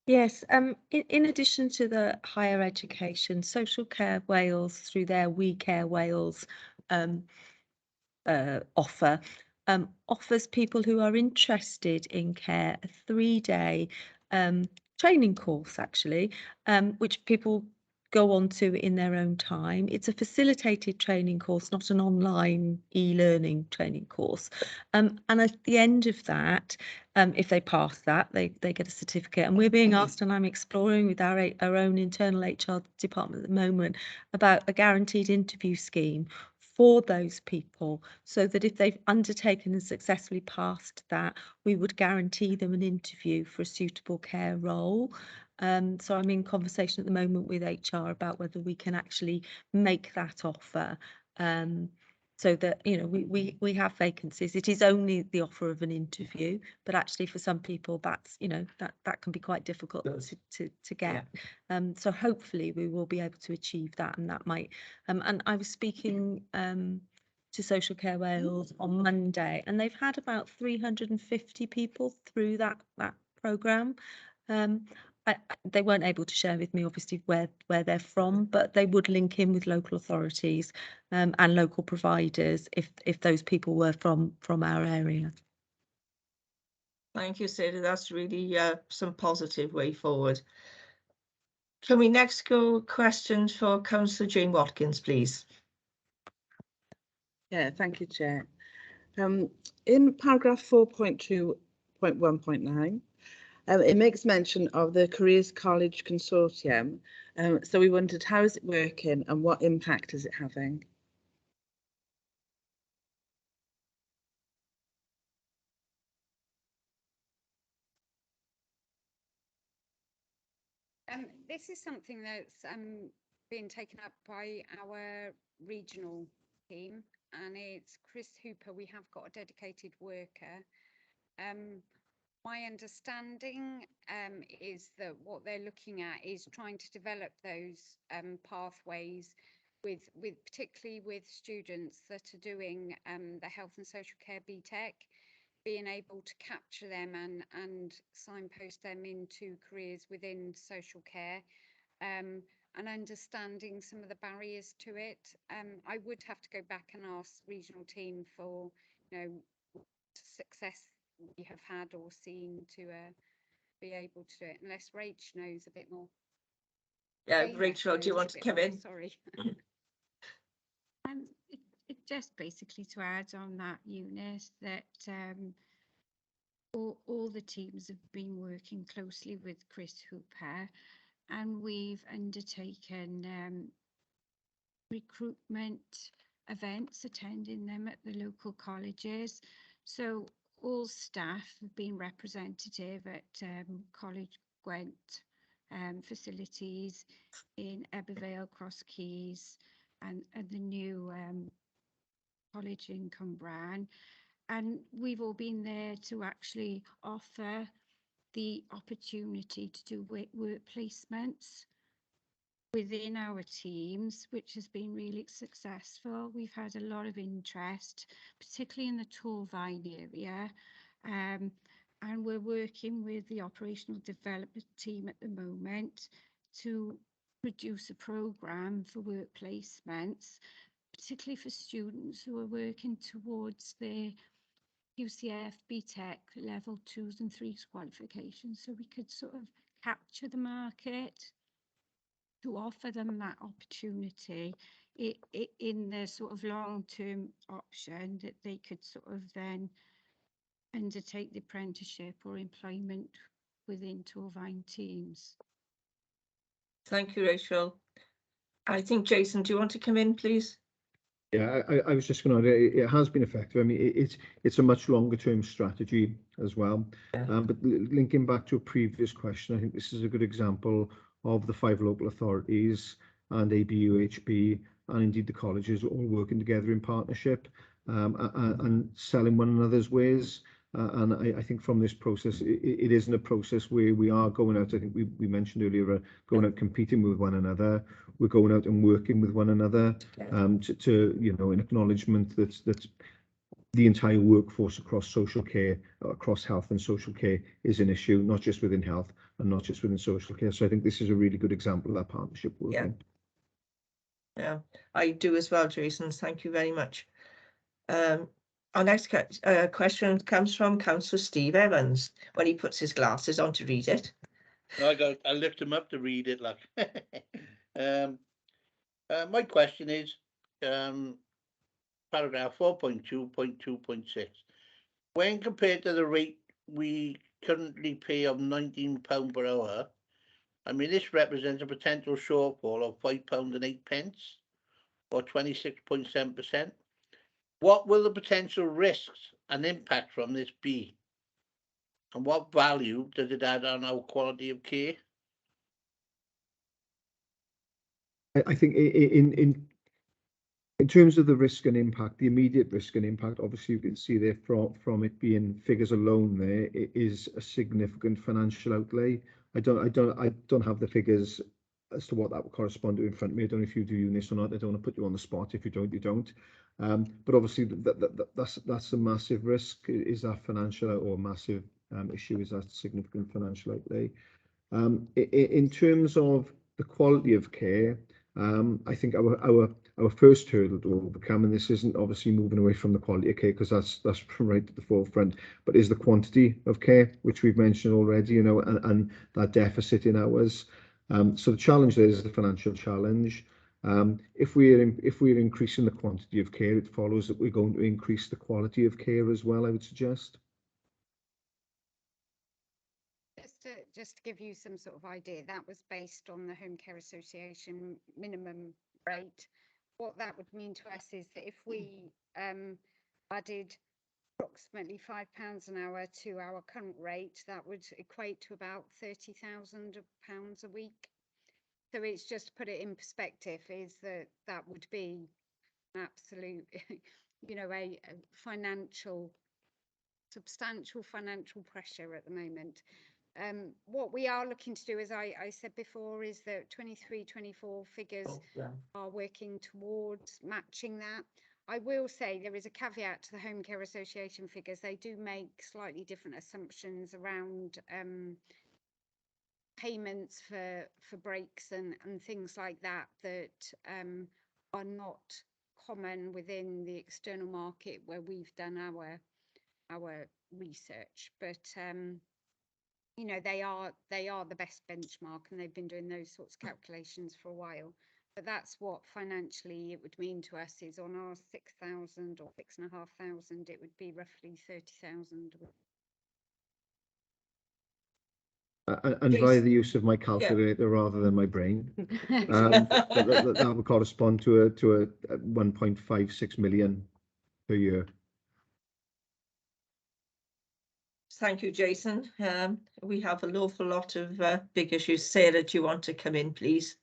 Yes, in addition to the higher education, Social Care Wales, through their We Care Wales offer, offers people who are interested in care a 3-day training course, actually, which people go on to in their own time. It's a facilitated training course, not an online e-learning training course. And at the end of that, if they pass that, they get a certificate. And we're being asked, and I'm exploring with our own internal HR department at the moment, about a guaranteed interview scheme for those people, so that if they've undertaken and successfully passed that, we would guarantee them an interview for a suitable care role. So I'm in conversation at the moment with HR about whether we can actually make that offer, so that we have vacancies. It is only the offer of an interview, but actually for some people that's that can be quite difficult to get. So hopefully we will be able to achieve that, and that might and I was speaking to Social Care Wales on Monday, and they've had about 350 people through that programme. They weren't able to share with me, obviously, where they're from, but they would link in with local authorities and local providers if those people were from our area. Thank you, Sarah. That's really some positive way forward. Can we next go questions for Councillor Jane Watkins, please? Yeah, thank you, Chair. In paragraph 4.2.1.9, it makes mention of the Careers College Consortium. So we wondered, how is it working and what impact is it having? This is something that's being taken up by our regional team, and it's Chris Hooper. We have got a dedicated worker. My understanding is that what they're looking at is trying to develop those pathways with particularly with students that are doing the health and social care BTEC, being able to capture them and signpost them into careers within social care, and understanding some of the barriers to it. I would have to go back and ask the regional team for success we have had or seen to be able to do it, unless Rach knows a bit more. Yeah, Rachel, do you want to come in? Sorry. It just basically to add on that, Eunice, that all the teams have been working closely with Chris Hooper, and we've undertaken recruitment events, attending them at the local colleges. So all staff have been representative at College Gwent facilities in Ebervale, Cross Keys, and the new college in Cwmbran. And we've all been there to actually offer the opportunity to do work placements within our teams, which has been really successful. We've had a lot of interest, particularly in the Torfaen area. And we're working with the operational development team at the moment to produce a programme for work placements, particularly for students who are working towards their UCF BTEC level 2s and 3s qualifications, so we could sort of capture the market to offer them that opportunity in the sort of long-term option that they could sort of then undertake the apprenticeship or employment within Torfaen teams. Thank you, Rachel. I think, Jason, do you want to come in, please? Yeah, I was just going to add, it has been effective. I mean, it's a much longer term strategy as well. Yeah. But linking back to a previous question, I think this is a good example of the 5 local authorities and ABUHB and indeed the colleges all working together in partnership and selling one another's ways. And I think from this process, it isn't a process where we are going out. I think we mentioned earlier, going out competing with one another. We're going out and working with one another to you know, an acknowledgement that the entire workforce across social care, across health and social care is an issue, not just within health and not just within social care. So I think this is a really good example of that partnership working. Yeah, I do as well, Jason. Thank you very much. Our next question comes from Councillor Steve Evans, when he puts his glasses on to read it. I lift him up to read it, like. My question is, paragraph 4.2.2.6. When compared to the rate we currently pay of £19 per hour, I mean, this represents a potential shortfall of £5.08, or 26.7%. What will the potential risks and impact from this be? And what value does it add on our quality of care? I think in terms of the risk and impact, the immediate risk and impact, obviously you can see there from it being figures alone there, it is a significant financial outlay. I don't have the figures as to what that would correspond to in front of me. I don't know if you do, Eunice, or not. I don't want to put you on the spot. If you don't, you don't. But obviously that's a massive risk, is that financial, or massive issue is that significant financial outlay. In terms of the quality of care, I think our first hurdle to overcome, and this isn't obviously moving away from the quality of care, because that's right at the forefront, but is the quantity of care, which we've mentioned already, you know, and that deficit in hours. So the challenge there is the financial challenge. If we're increasing the quantity of care, it follows that we're going to increase the quality of care as well, I would suggest. Just to give you some sort of idea, that was based on the Home Care Association minimum rate. What that would mean to us is that if we added approximately £5 an hour to our current rate, that would equate to about £30,000 a week. So it's just to put it in perspective, is that would be an absolute, you know, a substantial financial pressure at the moment. What we are looking to do, as I said before, is that 23-24 figures are working towards matching that. I will say there is a caveat to the Home Care Association figures. They do make slightly different assumptions around payments for breaks and things like that are not common within the external market where we've done our research. But you know, they are the best benchmark, and they've been doing those sorts of calculations for a while. But that's what financially it would mean to us is on our 6,000 or 6,500, it would be roughly 30,000. And via the use of my calculator rather than my brain, that would correspond to a 1.56 million per year. Thank you, Jason. We have an awful lot of big issues. Sarah, do you want to come in, please?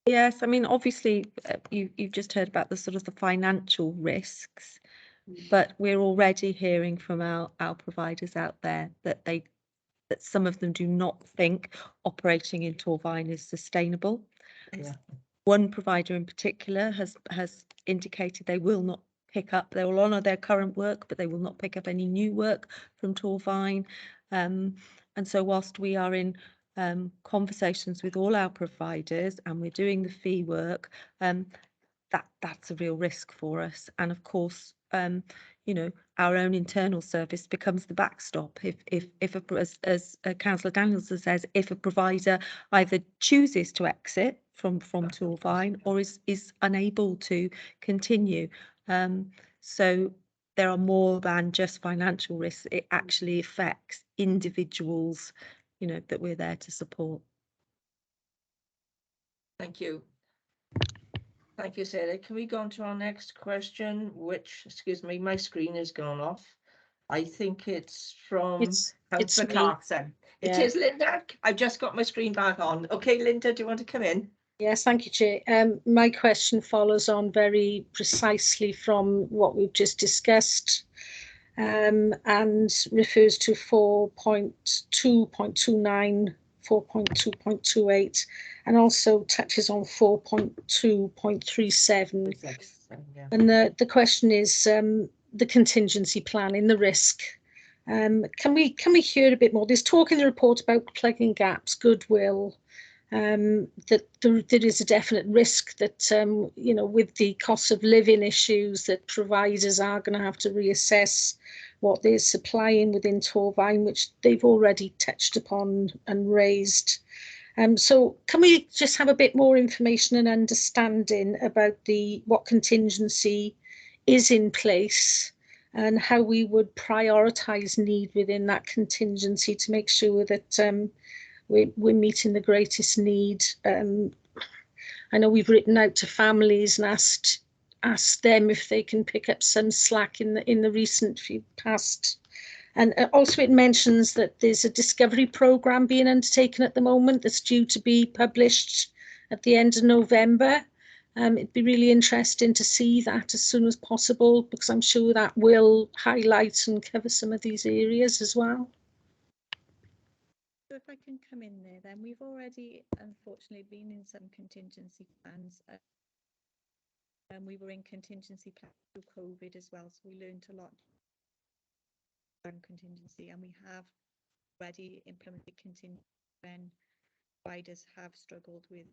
Yes, I mean, obviously, you've just heard about the sort of the financial risks, but we're already hearing from our providers out there that that some of them do not think operating in Torvine is sustainable. Yeah. One provider in particular has indicated they will not pick up, they will honour their current work, but they will not pick up any new work from Torvine. And so whilst we are in conversations with all our providers and we're doing the fee work, that's a real risk for us. And of course, you know, our own internal service becomes the backstop. As Councillor Danielson says, if a provider either chooses to exit from Torvine or is unable to continue, so there are more than just financial risks. It actually affects individuals, you know, that we're there to support. Thank you. Thank you, Sarah. Can we go on to our next question, which, excuse me, my screen has gone off. I think it's from Councillor me. Carson. It Yeah. is, Linda. I've just got my screen back on. Okay, Linda, do you want to come in? Yes, thank you, Chair. My question follows on very precisely from what we've just discussed, and refers to 4.2.29, 4.2.28, and also touches on 4.2.37. Yeah. And the question is the contingency plan in the risk. Can we hear a bit more? There's talk in the report about plugging gaps, goodwill, that there is a definite risk that you know, with the cost of living issues, that providers are going to have to reassess what they're supplying within Torvine, which they've already touched upon and raised. So can we just have a bit more information and understanding about what contingency is in place and how we would prioritise need within that contingency to make sure that we're meeting the greatest need. I know we've written out to families and asked them if they can pick up some slack in the recent past. And also it mentions that there's a discovery programme being undertaken at the moment that's due to be published at the end of November. It'd be really interesting to see that as soon as possible, because I'm sure that will highlight and cover some of these areas as well. So if I can come in there, then we've already unfortunately been in some contingency plans. And we were in contingency plans through COVID as well, so we learned a lot on contingency, and we have already implemented contingency when providers have struggled with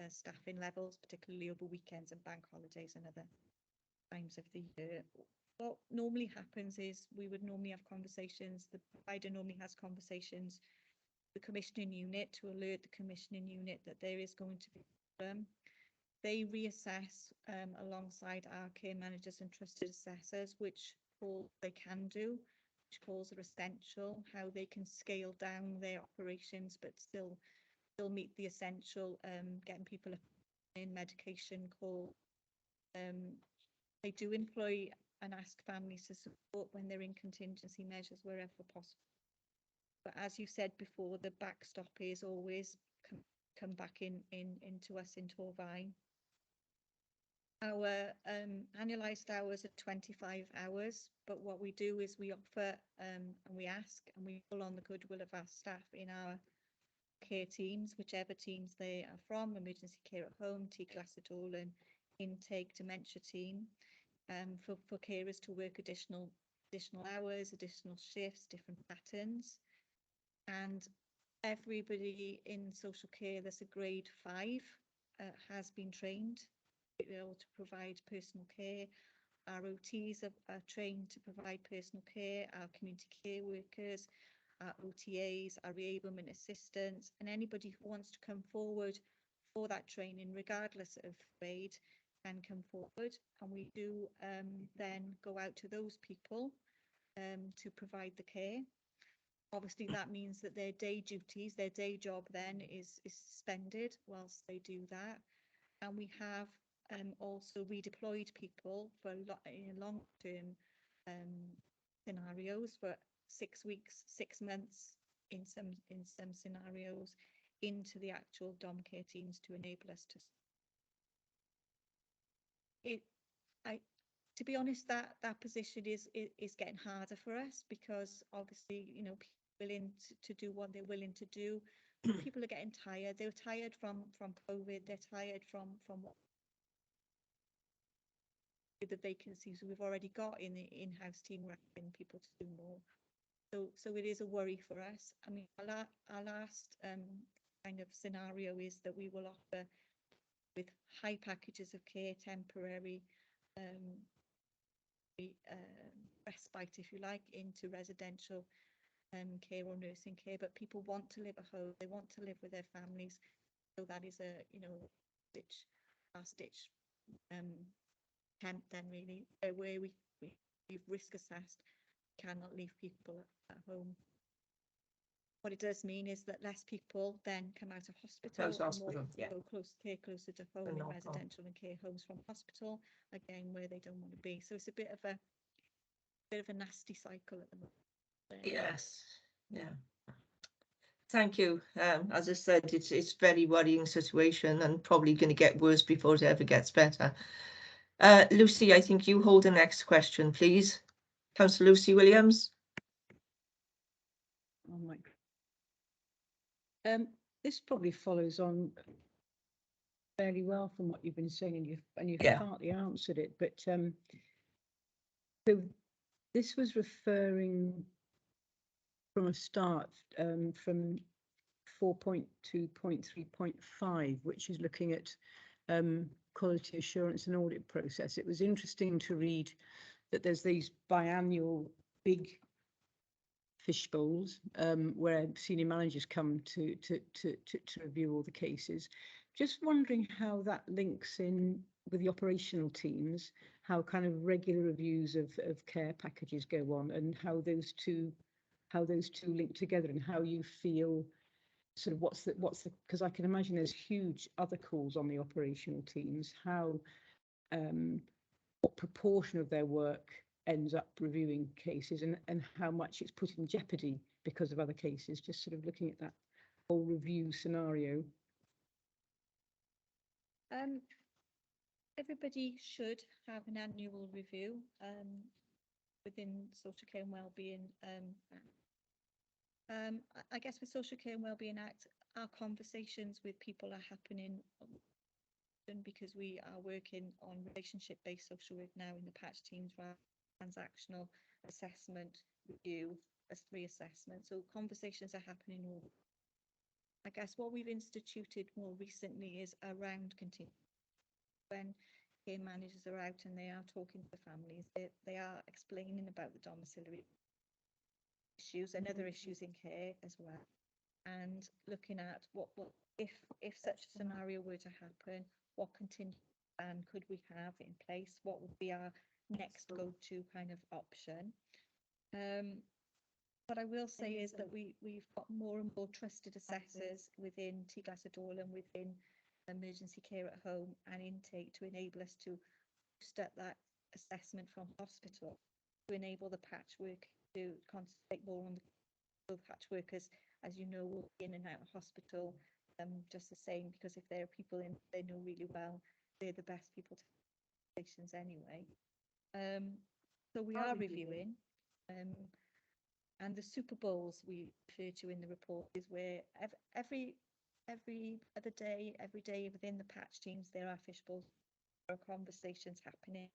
staffing levels, particularly over weekends and bank holidays and other times of the year. What normally happens is we would normally have conversations, the provider normally has conversations with the commissioning unit to alert the commissioning unit that there is going to be a problem. They reassess alongside our care managers and trusted assessors which calls they can do, which calls are essential, how they can scale down their operations but still meet the essential, getting people in medication call. They do employ and ask families to support when they're in contingency measures wherever possible. But as you said before, the backstop is always come back into us in Torvine. Our annualised hours are 25 hours, but what we do is we offer and we ask and we pull on the goodwill of our staff in our care teams, whichever teams they are from, emergency care at home, T-class at Orlan, intake, dementia team, for carers to work additional hours, additional shifts, different patterns. And everybody in social care that's a grade 5 has been trained to be able to provide personal care. Our OTs are trained to provide personal care, our community care workers, our OTAs, our reablement assistants, and anybody who wants to come forward for that training, regardless of grade, can come forward, and we do then go out to those people to provide the care. Obviously, that means that their day duties, their day job then is suspended whilst they do that. And we have also redeployed people for long-term scenarios for 6 weeks, 6 months in some scenarios into the actual dom care teams to enable us to. To be honest, that position is getting harder for us, because obviously, you know, people willing to do what they're willing to do. People are getting tired. They're tired from COVID. They're tired from what the vacancies we've already got in the in-house team. We're asking people to do more. So it is a worry for us. I mean, our last kind of scenario is that we will offer, with high packages of care, temporary respite, if you like, into residential care or nursing care. But people want to live at home. They want to live with their families. So that is a, you know, last ditch attempt then, really, where we've risk assessed, cannot leave people at home. What it does mean is that less people then come out of hospital, Close hospital, yeah. go closer to home, in not home. residential and care homes from hospital, again, where they don't want to be. So it's a bit of a nasty cycle at the moment. Yes, yeah. Thank you. As I said, it's very worrying situation, and probably going to get worse before it ever gets better. Lucy, I think you hold the next question, please. Councillor Lucy Williams. Oh my. This probably follows on fairly well from what you've been saying, and you've partly answered it. But so this was referring from a start from 4.2.3.5, which is looking at quality assurance and audit process. It was interesting to read that there's these biannual big fish bowls where senior managers come to review all the cases. Just wondering how that links in with the operational teams, how kind of regular reviews of care packages go on, and how those two link together, and how you feel sort of what's the because I can imagine there's huge other calls on the operational teams, how what proportion of their work ends up reviewing cases, and how much it's put in jeopardy because of other cases. Just sort of looking at that whole review scenario. Everybody should have an annual review within Social Care and Wellbeing I guess with Social Care and Wellbeing Act, our conversations with people are happening because we are working on relationship-based social work now in the patch teams, rather than transactional assessment, review, as reassessment. So conversations are happening all. I guess what we've instituted more recently is around continuing. When care managers are out and they are talking to the families, they are explaining about the domiciliary issues and other issues in care as well, and looking at what if such a scenario were to happen, what contingency plan could we have in place, what would be our next go-to kind of option. What I will say is that we've got more and more trusted assessors within T-Glas-y-Dol and within emergency care at home and intake to enable us to start that assessment from hospital, to enable the patchwork to concentrate more on the patch workers, as you know, will be in and out of hospital just the same, because if there are people in they know really well, they're the best people to have patients anyway. So we are reviewing, and the Super Bowls we refer to in the report is where every other day, every day within the patch teams, there are fish bowls, there are conversations happening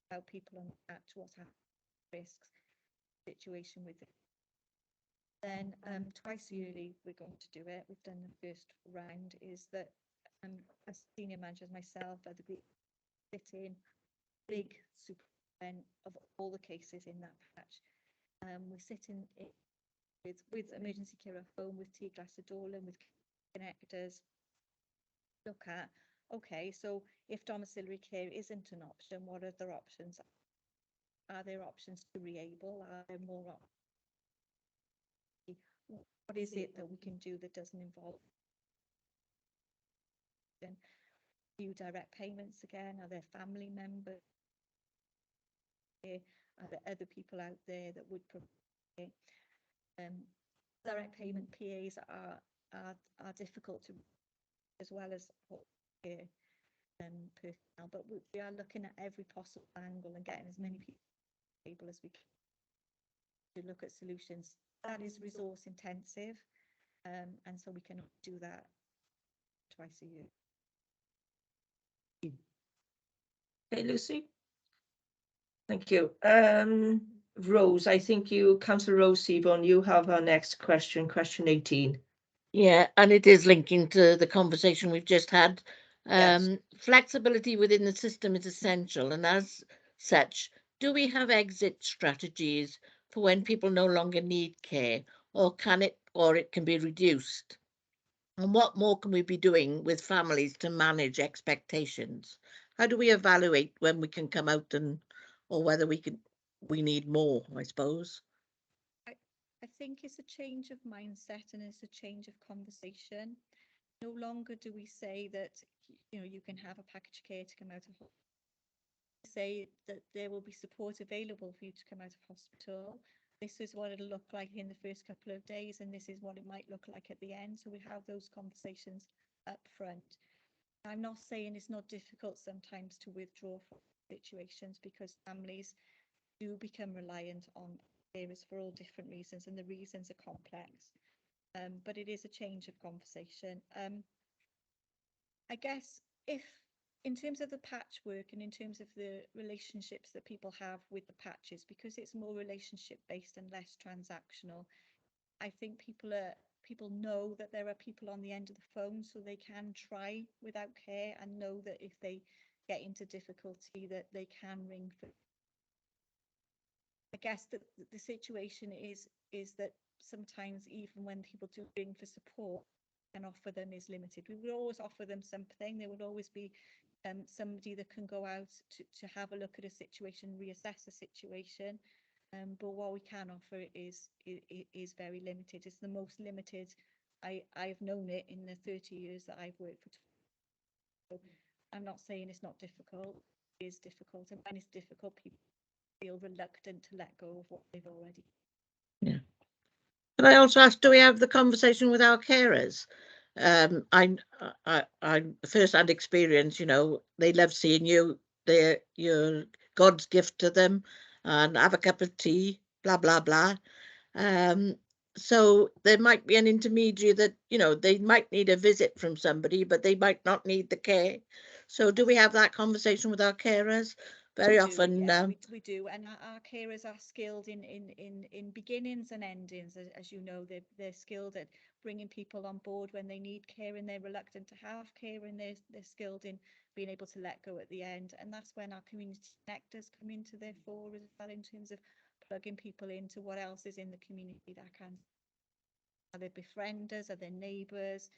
about people on the patch, what's happening, risks, situation with it. Then twice yearly we're going to do it. We've done the first round. Is that as senior managers, myself, at the group, sit in big super event of all the cases in that patch. We're sitting with emergency care at home, with T-Glas-y-Dol, and with connectors, look at, okay, so if domiciliary care isn't an option, what other options? Are there options to re-able? Are there more options? What is it that we can do that doesn't involve new direct payments again? Are there family members? Are there other people out there that would provide? Direct payment PAs are difficult to, as well as personnel, but we are looking at every possible angle and getting as many people able as we can to look at solutions. That is resource intensive, and so we can do that twice a year. Okay, Lucy. Thank you. Rose, I think Councillor Rose Seaborn, you have our next question, question 18. Yeah, and it is linking to the conversation we've just had. Yes. Flexibility within the system is essential, and as such, do we have exit strategies for when people no longer need care, or it can be reduced? And what more can we be doing with families to manage expectations? How do we evaluate when we can come out or whether we need more, I suppose? I think it's a change of mindset and it's a change of conversation. No longer do we say that, you can have a package care to come out of hospital. Say that there will be support available for you to come out of hospital. This is what it'll look like in the first couple of days, and this is what it might look like at the end. So we have those conversations up front. I'm not saying it's not difficult sometimes to withdraw from situations, because families do become reliant on carers for all different reasons, and the reasons are complex. But it is a change of conversation. I guess if, in terms of the patchwork and in terms of the relationships that people have with the patches, because it's more relationship based and less transactional, I think people know that there are people on the end of the phone, so they can try without care and know that if they get into difficulty that they can ring for. I guess that the situation is that sometimes even when people do ring for support, can offer them is limited. We would always offer them something. There would always be somebody that can go out to have a look at a situation, reassess a situation. But what we can offer is very limited. It's the most limited I've known it in the 30 years that I've worked for. So I'm not saying it's not difficult. It is difficult, and when it's difficult, people feel reluctant to let go of what they've already. Yeah. Can I also ask, do we have the conversation with our carers? I'm first-hand experience, they love seeing you. You're God's gift to them, and have a cup of tea, blah, blah, blah. So there might be an intermediary that, they might need a visit from somebody, but they might not need the care. So do we have that conversation with our carers? Very often, yeah, we do, and our carers are skilled in beginnings and endings. As you know, they're skilled at bringing people on board when they need care and they're reluctant to have care, and they're skilled in being able to let go at the end. And that's when our community connectors come into their fore as well, in terms of plugging people into what else is in the community that can. Are there befrienders? Are there neighbours?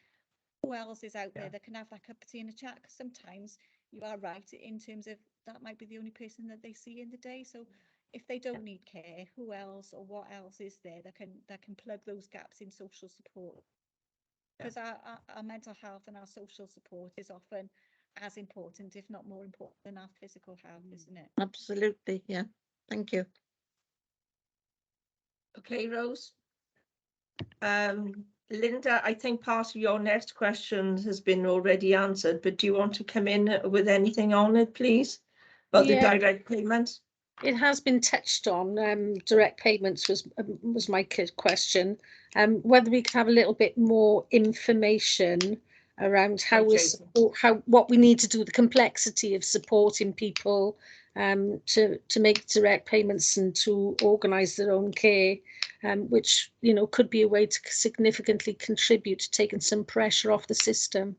Who else is out there that can have that cup of tea and a chat? Because sometimes you are right in terms of that might be the only person that they see in the day. So if they don't need care, who else or what else is there that can plug those gaps in social support? Because our mental health and our social support is often as important, if not more important, than our physical health, isn't it? Absolutely, yeah. Thank you. Okay, Rose. Linda, I think part of your next question has been already answered, but do you want to come in with anything on it, please? About the direct payments? It has been touched on. Direct payments was my question. Whether we could have a little bit more information around how what we need to do, the complexity of supporting people to make direct payments and to organise their own care, which could be a way to significantly contribute to taking some pressure off the system.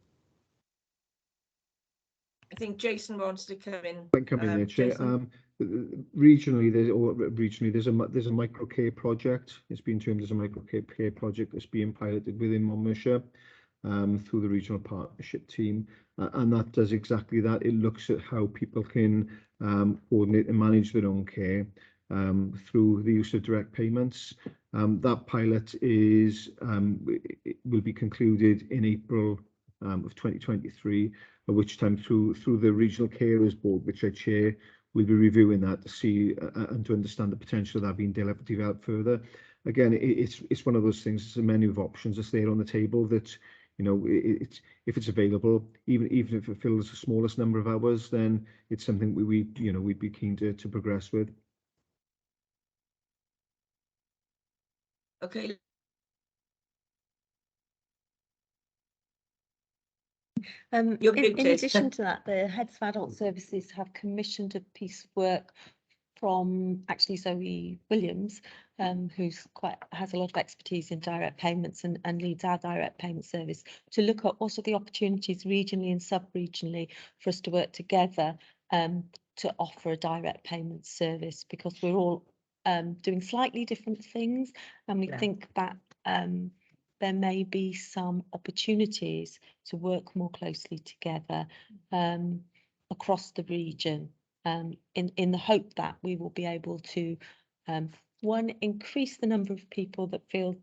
I think Jason wants to come in. There, Chair. Regionally, there's a microcare project. It's been termed as a microcare project that's being piloted within Monmouthshire. through the regional partnership team, and that does exactly that. It looks at how people can coordinate and manage their own care through the use of direct payments. That pilot will be concluded in April of 2023, at which time through the Regional Carers Board, which I chair, we'll be reviewing that to see and to understand the potential of that being developed further. Again, it's one of those things. It's a menu of options that's there on the table that, you know, if it's available, even if it fills the smallest number of hours, then it's something we'd be keen to progress with. Okay. You're In muted. addition to that, the Heads of Adult Services have commissioned a piece of work from actually Zoe Williams, who's has a lot of expertise in direct payments and leads our direct payment service, to look at what are the opportunities regionally and sub-regionally for us to work together to offer a direct payment service, because we're all doing slightly different things, and we think that there may be some opportunities to work more closely together across the region, in the hope that we will be able to, one, increase the number of people that feel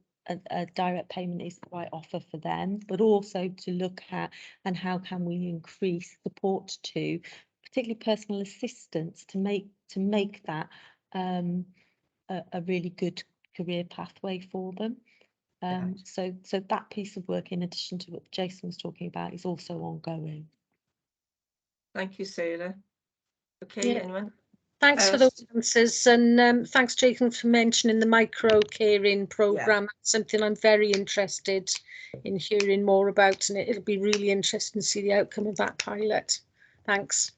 a direct payment is the right offer for them, but also to look at and how can we increase support to, particularly personal assistance, to make that a really good career pathway for them. So that piece of work, in addition to what Jason was talking about, is also ongoing. Thank you, Sarah. Okay, Yeah. anyone? Thanks for those answers, and thanks, Jason, for mentioning the micro caring programme. That's something I'm very interested in hearing more about, and it'll be really interesting to see the outcome of that pilot. Thanks.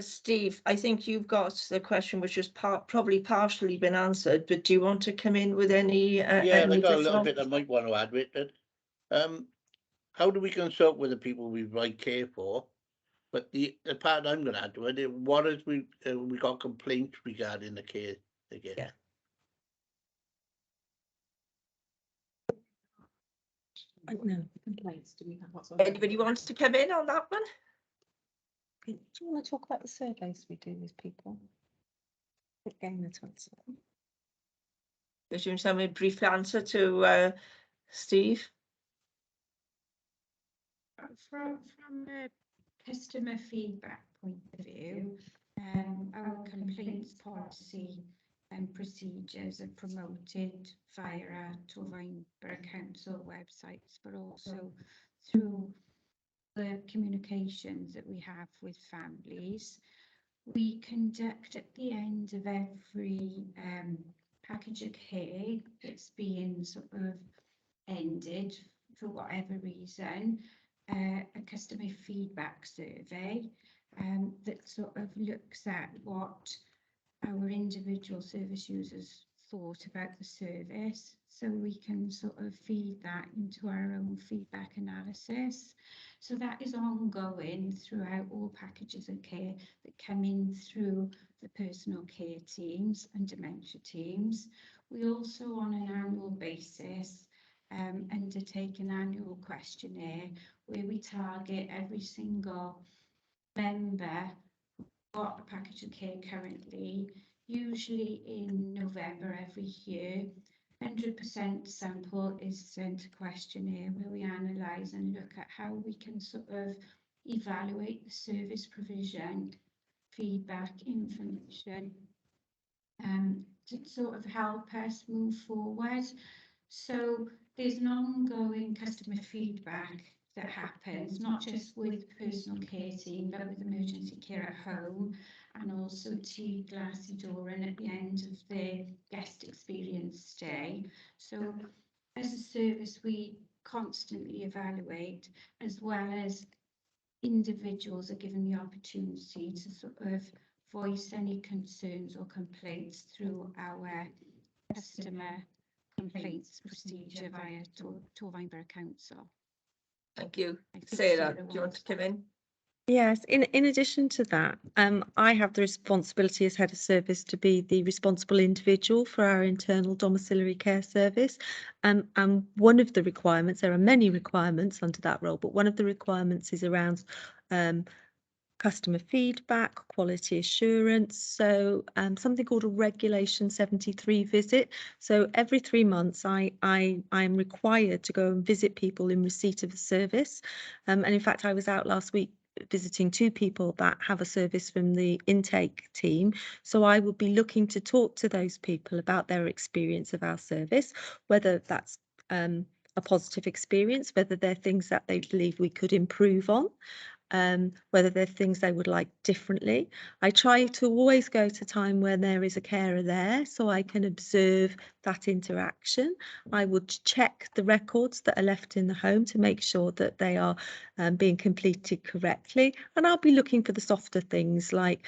Steve, I think you've got the question which has probably partially been answered, but do you want to come in with any? Yeah, I got a little bit I might want to add, Richard. How do we consult with the people we provide care for? But the part I'm going to add to it, what is we got complaints regarding the care again? Yeah. No complaints. Do we have what's Anybody wants to come in on that one? Do you want to talk about the surveys we do with people? Again, that's what's. Does you have a brief answer to Steve? From a customer feedback point of view, our complaints policy and procedures are promoted via our Torfaen Borough Council websites, but also through the communications that we have with families. We conduct at the end of every package of care that's being sort of ended for whatever reason, a customer feedback survey that sort of looks at what our individual service users thought about the service, so we can sort of feed that into our own feedback analysis. So that is ongoing throughout all packages of care that come in through the personal care teams and dementia teams. We also, on an annual basis, undertake an annual questionnaire where we target every single member got a package of care currently, usually in November every year. 100% sample is sent a questionnaire where we analyse and look at how we can sort of evaluate the service provision, feedback, information, to sort of help us move forward. So there's an ongoing customer feedback that happens, not just with personal care team, but with emergency care at home, and also T Glassy-Doran at the end of their guest experience stay. So as a service, we constantly evaluate, as well as individuals are given the opportunity to sort of voice any concerns or complaints through our customer complaints procedure via Torfaen Borough Council. Thank you. I think Sarah, Sarah do you want wants to come in? Yes, in addition to that, I have the responsibility as head of service to be the responsible individual for our internal domiciliary care service. And one of the requirements, there are many requirements under that role, but one of the requirements is around customer feedback, quality assurance. So something called a Regulation 73 visit. So every 3 months, I am required to go and visit people in receipt of the service. And in fact, I was out last week visiting 2 people that have a service from the intake team. So I will be looking to talk to those people about their experience of our service, whether that's a positive experience, whether they're things that they believe we could improve on. Whether there are things they would like differently. I try to always go to time when there is a carer there so I can observe that interaction. I would check the records that are left in the home to make sure that they are being completed correctly. And I'll be looking for the softer things like,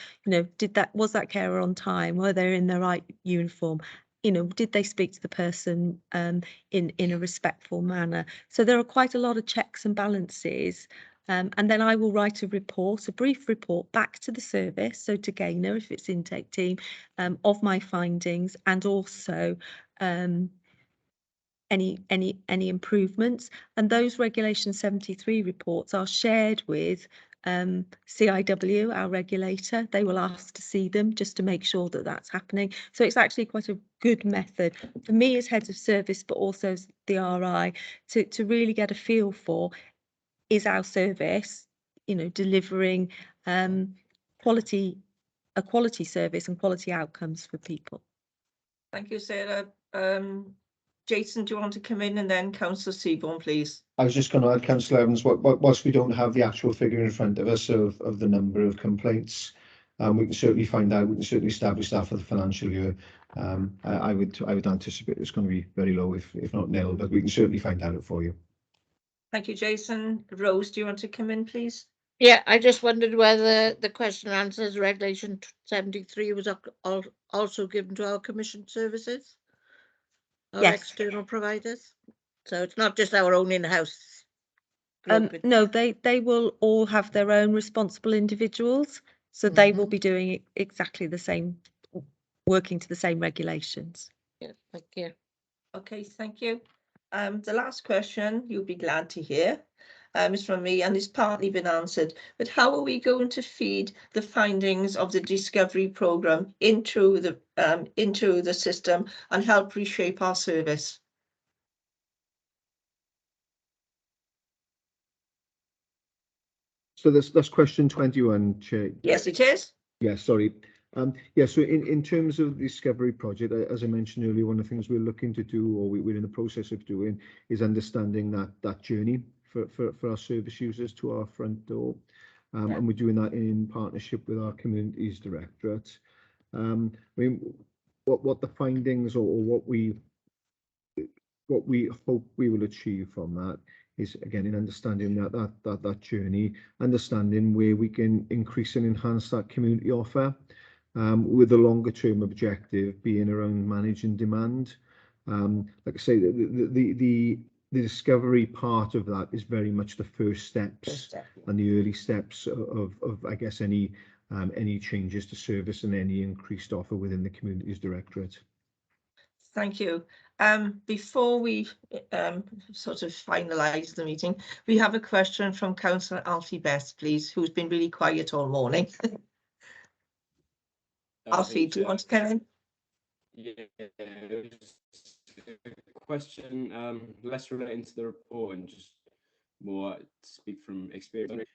was that carer on time? Were they in the right uniform? Did they speak to the person in a respectful manner? So there are quite a lot of checks and balances. And then I will write a brief report back to the service, so to Gaynor if it's intake team, of my findings and also any improvements. And those Regulation 73 reports are shared with CIW, our regulator. They will ask to see them just to make sure that that's happening. So it's actually quite a good method for me as head of service, but also as the RI, to really get a feel for, is our service, delivering a quality service and quality outcomes for people. Thank you, Sarah. Jason, do you want to come in, and then Councillor Seaborn, please? I was just going to add, Councillor Evans, whilst we don't have the actual figure in front of us of the number of complaints, we can certainly find out. We can certainly establish that for the financial year. I would anticipate it's going to be very low, if not nil, but we can certainly find out for you. Thank you, Jason. Rose, do you want to come in, please? Yeah, I just wondered whether the question and answers Regulation 73 was also given to our commission services, our Yes. external providers. So it's not just our own in-house. No, they will all have their own responsible individuals, so they will be doing exactly the same, working to the same regulations. Yeah, thank you. Okay, thank you. The last question you'll be glad to hear is from me, and it's partly been answered, but how are we going to feed the findings of the discovery programme into the system and help reshape our service? So that's question 21, Chair. Yes, it is. Yeah, sorry. Yeah, so in terms of the Discovery project, as I mentioned earlier, one of the things we're looking to do, or we're in the process of doing, is understanding that journey for our service users to our front door. And we're doing that in partnership with our Communities Directorate. I mean, what the findings or what we hope we will achieve from that is, again, in understanding that journey, understanding where we can increase and enhance that community offer, with the longer term objective being around managing demand. Like I say, the discovery part of that is very much the first steps and the early steps of I guess any changes to service and any increased offer within the Communities Directorate. Thank you. Before we sort of finalise the meeting, we have a question from Councillor Alfie Best, please, who's been really quiet all morning. Alfie, do you want to come in? Yeah, question less relating to the report and just more to speak from experience.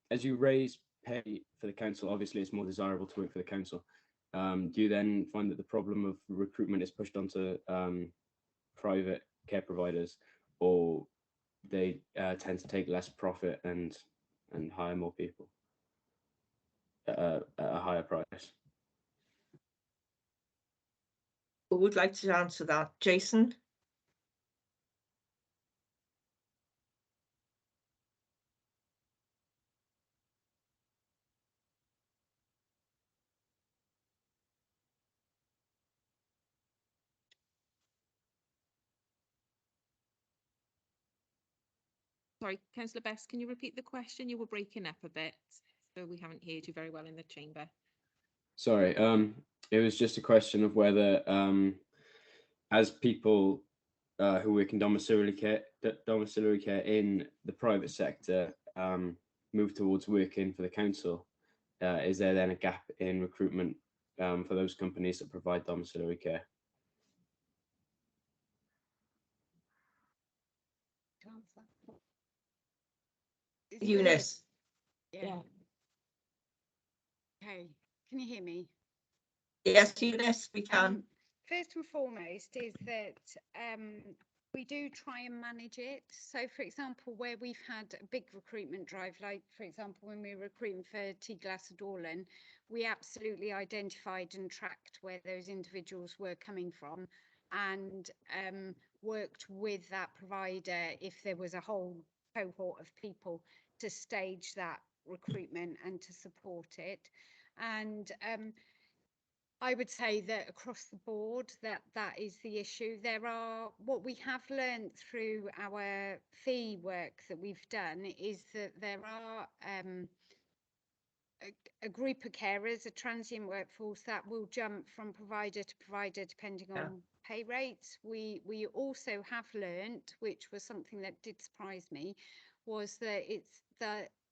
As you raise pay for the council, obviously it's more desirable to work for the council. Do you then find that the problem of recruitment is pushed onto private care providers, or they tend to take less profit and hire more people at a higher price? Who would like to answer that? Jason? Sorry, Councillor Best, can you repeat the question? You were breaking up a bit, so we haven't heard you very well in the chamber. Sorry, it was just a question of whether, as people who work in domiciliary care in the private sector move towards working for the council, is there then a gap in recruitment for those companies that provide domiciliary care? Eunice. Yeah. Okay, can you hear me? Yes, Eunice, we can. First and foremost is that we do try and manage it. So, for example, where we've had a big recruitment drive, like, for example, when we were recruiting for T Glass Dorlan, we absolutely identified and tracked where those individuals were coming from and worked with that provider if there was a whole cohort of people to stage that recruitment and to support it. And I would say that across the board that is the issue. What we have learned through our fee work that we've done is that there are a group of carers, a transient workforce that will jump from provider to provider depending on pay rates. We also have learned, which was something that did surprise me, was that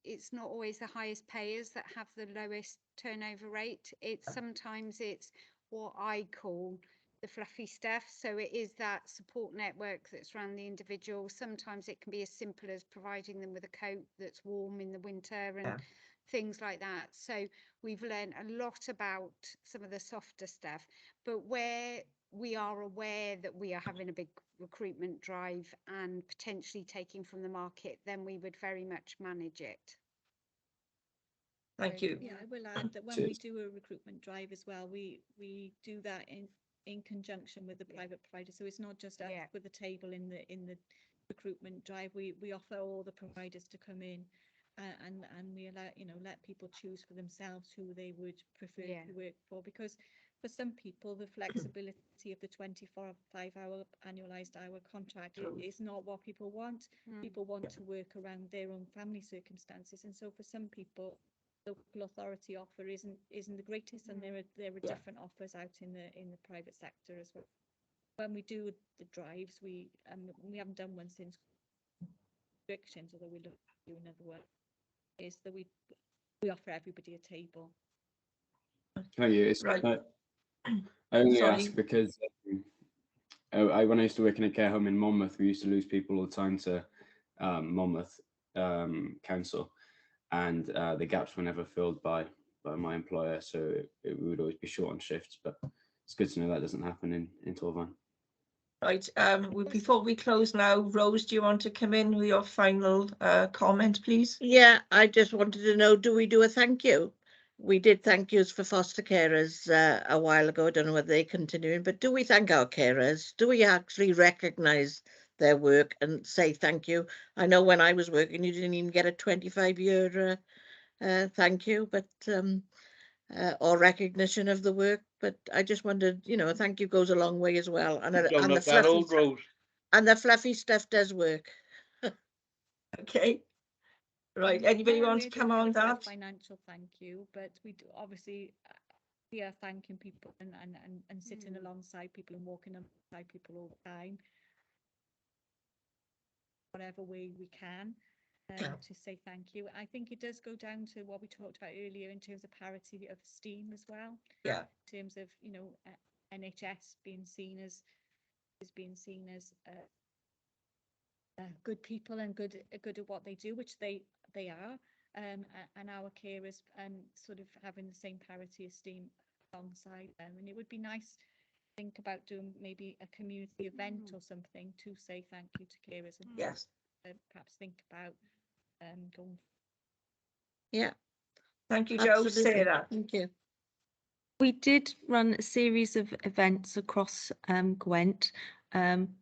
it's not always the highest payers that have the lowest turnover rate. Sometimes it's what I call the fluffy stuff. So it is that support network that's around the individual. Sometimes it can be as simple as providing them with a coat that's warm in the winter and things like that. So we've learned a lot about some of the softer stuff, but where we are aware that we are having a big recruitment drive and potentially taking from the market, then we would very much manage it. Thank you. Yeah, I will add that when we do a recruitment drive as well, we do that in conjunction with the private provider. So it's not just us with the table in the recruitment drive. We offer all the providers to come in and we allow, let people choose for themselves who they would prefer to work for, because for some people the flexibility of the 25-hour annualized hour contract is not what people want. People want to work around their own family circumstances, and so for some people local authority offer isn't the greatest, and there are different offers out in the private sector as well. When we do the drives, we haven't done one since restrictions, although we look to do another one, is that we offer everybody a table. Thank you. It's Right. I only Sorry. ask because when I used to work in a care home in Monmouth, we used to lose people all the time to Monmouth Council, and the gaps were never filled by my employer, so we would always be short on shifts. But it's good to know that doesn't happen in Torfaen. Right. Before we close now, Rose, do you want to come in with your final comment, please? Yeah, I just wanted to know, do we do a thank you? We did thank yous for foster carers a while ago. I don't know whether they're continuing, but do we thank our carers? Do we actually recognise their work and say thank you? I know when I was working, you didn't even get a 25-year thank you, but or recognition of the work. But I just wondered, a thank you goes a long way as well. And the fluffy stuff does work. Okay. Right. Anybody want to come on that? Financial thank you, but we do obviously we are thanking people and sitting alongside people and walking alongside people all the time, whatever way we can, to say thank you. I think it does go down to what we talked about earlier in terms of parity of esteem as well. Yeah. In terms of NHS being seen as good people and good at what they do, which they are, and our carers sort of having the same parity esteem alongside them. And it would be nice to think about doing maybe a community event or something to say thank you to carers, and perhaps think about going. Yeah. Thank you, Joe. Sarah. Thank you. We did run a series of events across Gwent,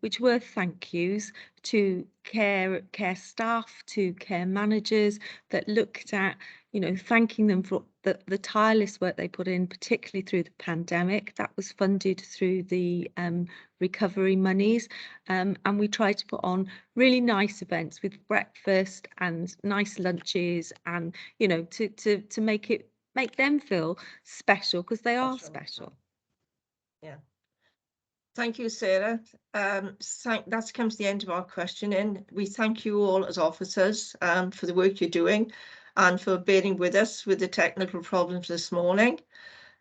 which were thank yous to care staff, to care managers, that looked at, thanking them for the tireless work they put in, particularly through the pandemic. That was funded through the recovery monies, and we tried to put on really nice events with breakfast and nice lunches, and you know, to make them feel special, because they are special. Yeah. Thank you, Sarah. That comes to the end of our questioning. We thank you all as officers for the work you're doing and for bearing with us with the technical problems this morning.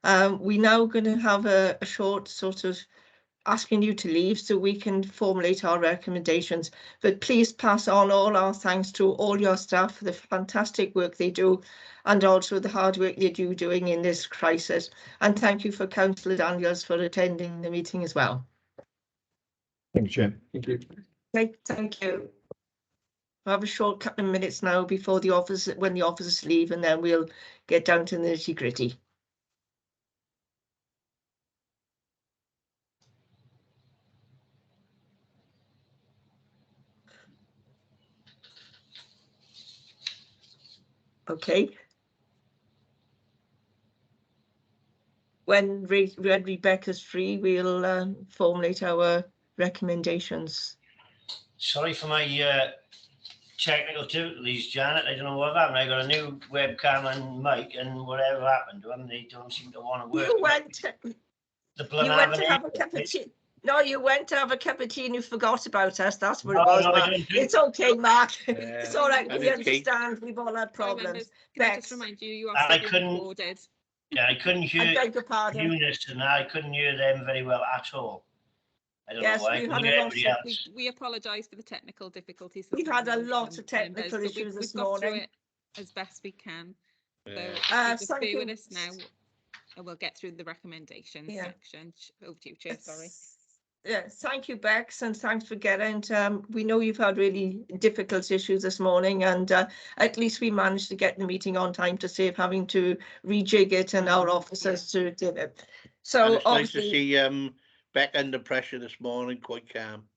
We're now going to have a short sort of asking you to leave so we can formulate our recommendations. But please pass on all our thanks to all your staff for the fantastic work they do, and also the hard work that you're doing in this crisis. And thank you for Councillor Daniels for attending the meeting as well. Thank you, Chair. Thank you. Okay, thank you. We'll have a short couple of minutes now before the office, when the officers leave, and then we'll get down to the nitty-gritty. Okay. When Rebecca's free, we'll formulate our recommendations. Sorry for my technical difficulties, Janet. I don't know what happened. I got a new webcam and mic, and whatever happened to them, they don't seem to want to work. You went to have a cup of tea. No, you went to have a cup of tea and you forgot about us. That's what it was, Mark. It's okay, Mark. It's all right. We understand. We've all had problems. Can I just remind you, you are still being recorded. Yeah, I couldn't hear Eunice, and I couldn't hear them very well at all. I don't know why. I couldn't hear everybody else. We apologise for the technical difficulties. We've had a lot of technical issues this morning. Through it as best we can. So just bear with us now, and we'll get through the recommendations section. Over to you, Chair. Sorry. Yeah, thank you, Bex, and thanks for getting. We know you've had really difficult issues this morning, and at least we managed to get the meeting on time to save having to rejig it and our officers to do it. So and it's nice to see Beck under pressure this morning, quite calm.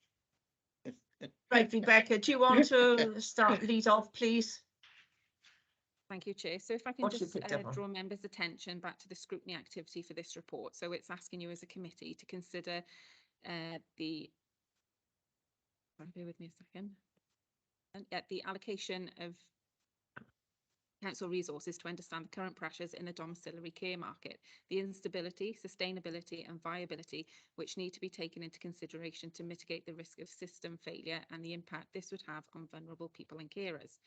Right, Rebecca, do you want to lead off, please? Thank you, Chair. So if I can just draw members' attention back to the scrutiny activity for this report. So it's asking you as a committee to consider bear with me a second, and the allocation of council resources to understand the current pressures in the domiciliary care market, the instability, sustainability and viability which need to be taken into consideration to mitigate the risk of system failure and the impact this would have on vulnerable people and carers.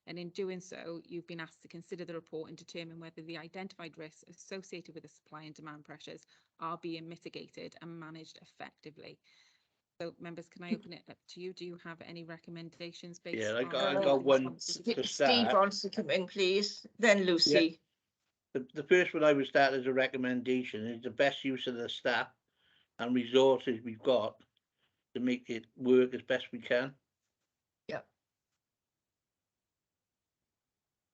And in doing so, you've been asked to consider the report and determine whether the identified risks associated with the supply and demand pressures are being mitigated and managed effectively. So, members, can I open it up to you? Do you have any recommendations based on... I got one to start. Steve wants to come in, please. Then Lucy. Yeah. The first one I would start as a recommendation is the best use of the staff and resources we've got to make it work as best we can. Yeah.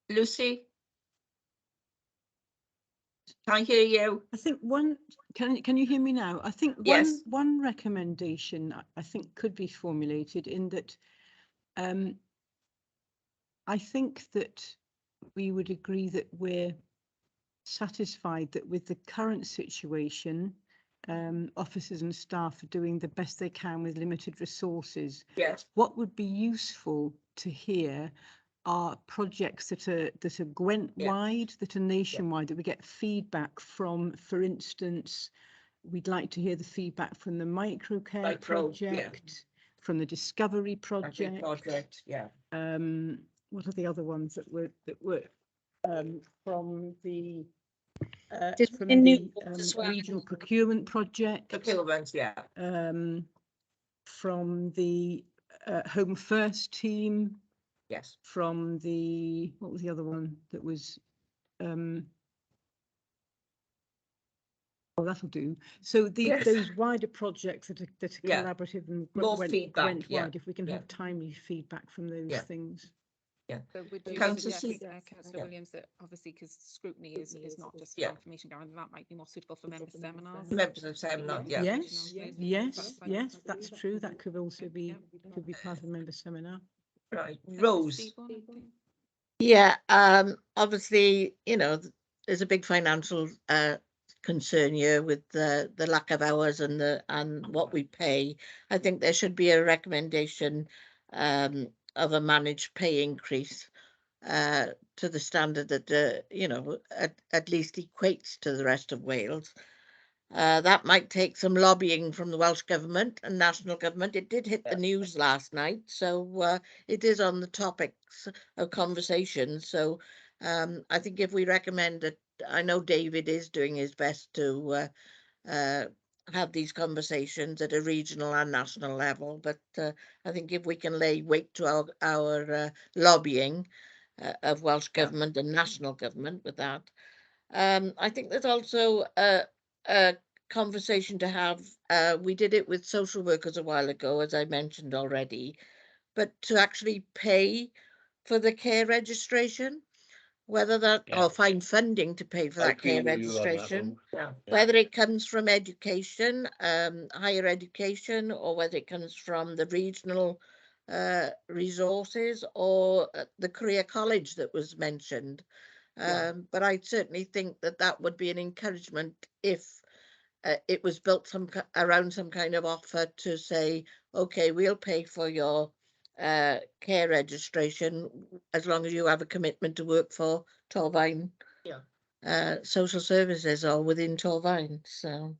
Lucy? Can't hear you. I think one, can you hear me now? I think one recommendation I think could be formulated in that I think that we would agree that we're satisfied that with the current situation, officers and staff are doing the best they can with limited resources. Yes. What would be useful to hear are projects that are Gwent-wide, that are nationwide, that we get feedback from. For instance, we'd like to hear the feedback from the Microcare project, from the Discovery project. What are the other ones that were from the regional procurement project? From the Home First team. Yes. From the, what was the other one that was, oh, that'll do. So those wider projects that are collaborative and more feedback, wide, if we can have timely feedback from those things. Yeah. So would you Councillor Williams, that obviously because scrutiny is not just information gathering, that might be more suitable for member seminars. Members of seminar, Yes, that's true. That could also be part of a member seminar. Right, Rose. Yeah, obviously, you know, there's a big financial concern here with the lack of hours and what we pay. I think there should be a recommendation of a managed pay increase to the standard that you know, at least equates to the rest of Wales. That might take some lobbying from the Welsh Government and national government. It did hit the news last night, so it is on the topics of conversation. So I think if we recommend it, I know David is doing his best to have these conversations at a regional and national level, but I think if we can lay weight to our lobbying of Welsh Government and national government with that. I think there's also a conversation to have. We did it with social workers a while ago, as I mentioned already, but to actually pay for the care registration, whether that, or find funding to pay for I that care agree with you on that registration, one. whether it comes from education, higher education, or whether it comes from the regional resources or the career college that was mentioned. But I certainly think that that would be an encouragement if it was built around some kind of offer to say, okay, we'll pay for your care registration as long as you have a commitment to work for Torfaen social services or within Torfaen. So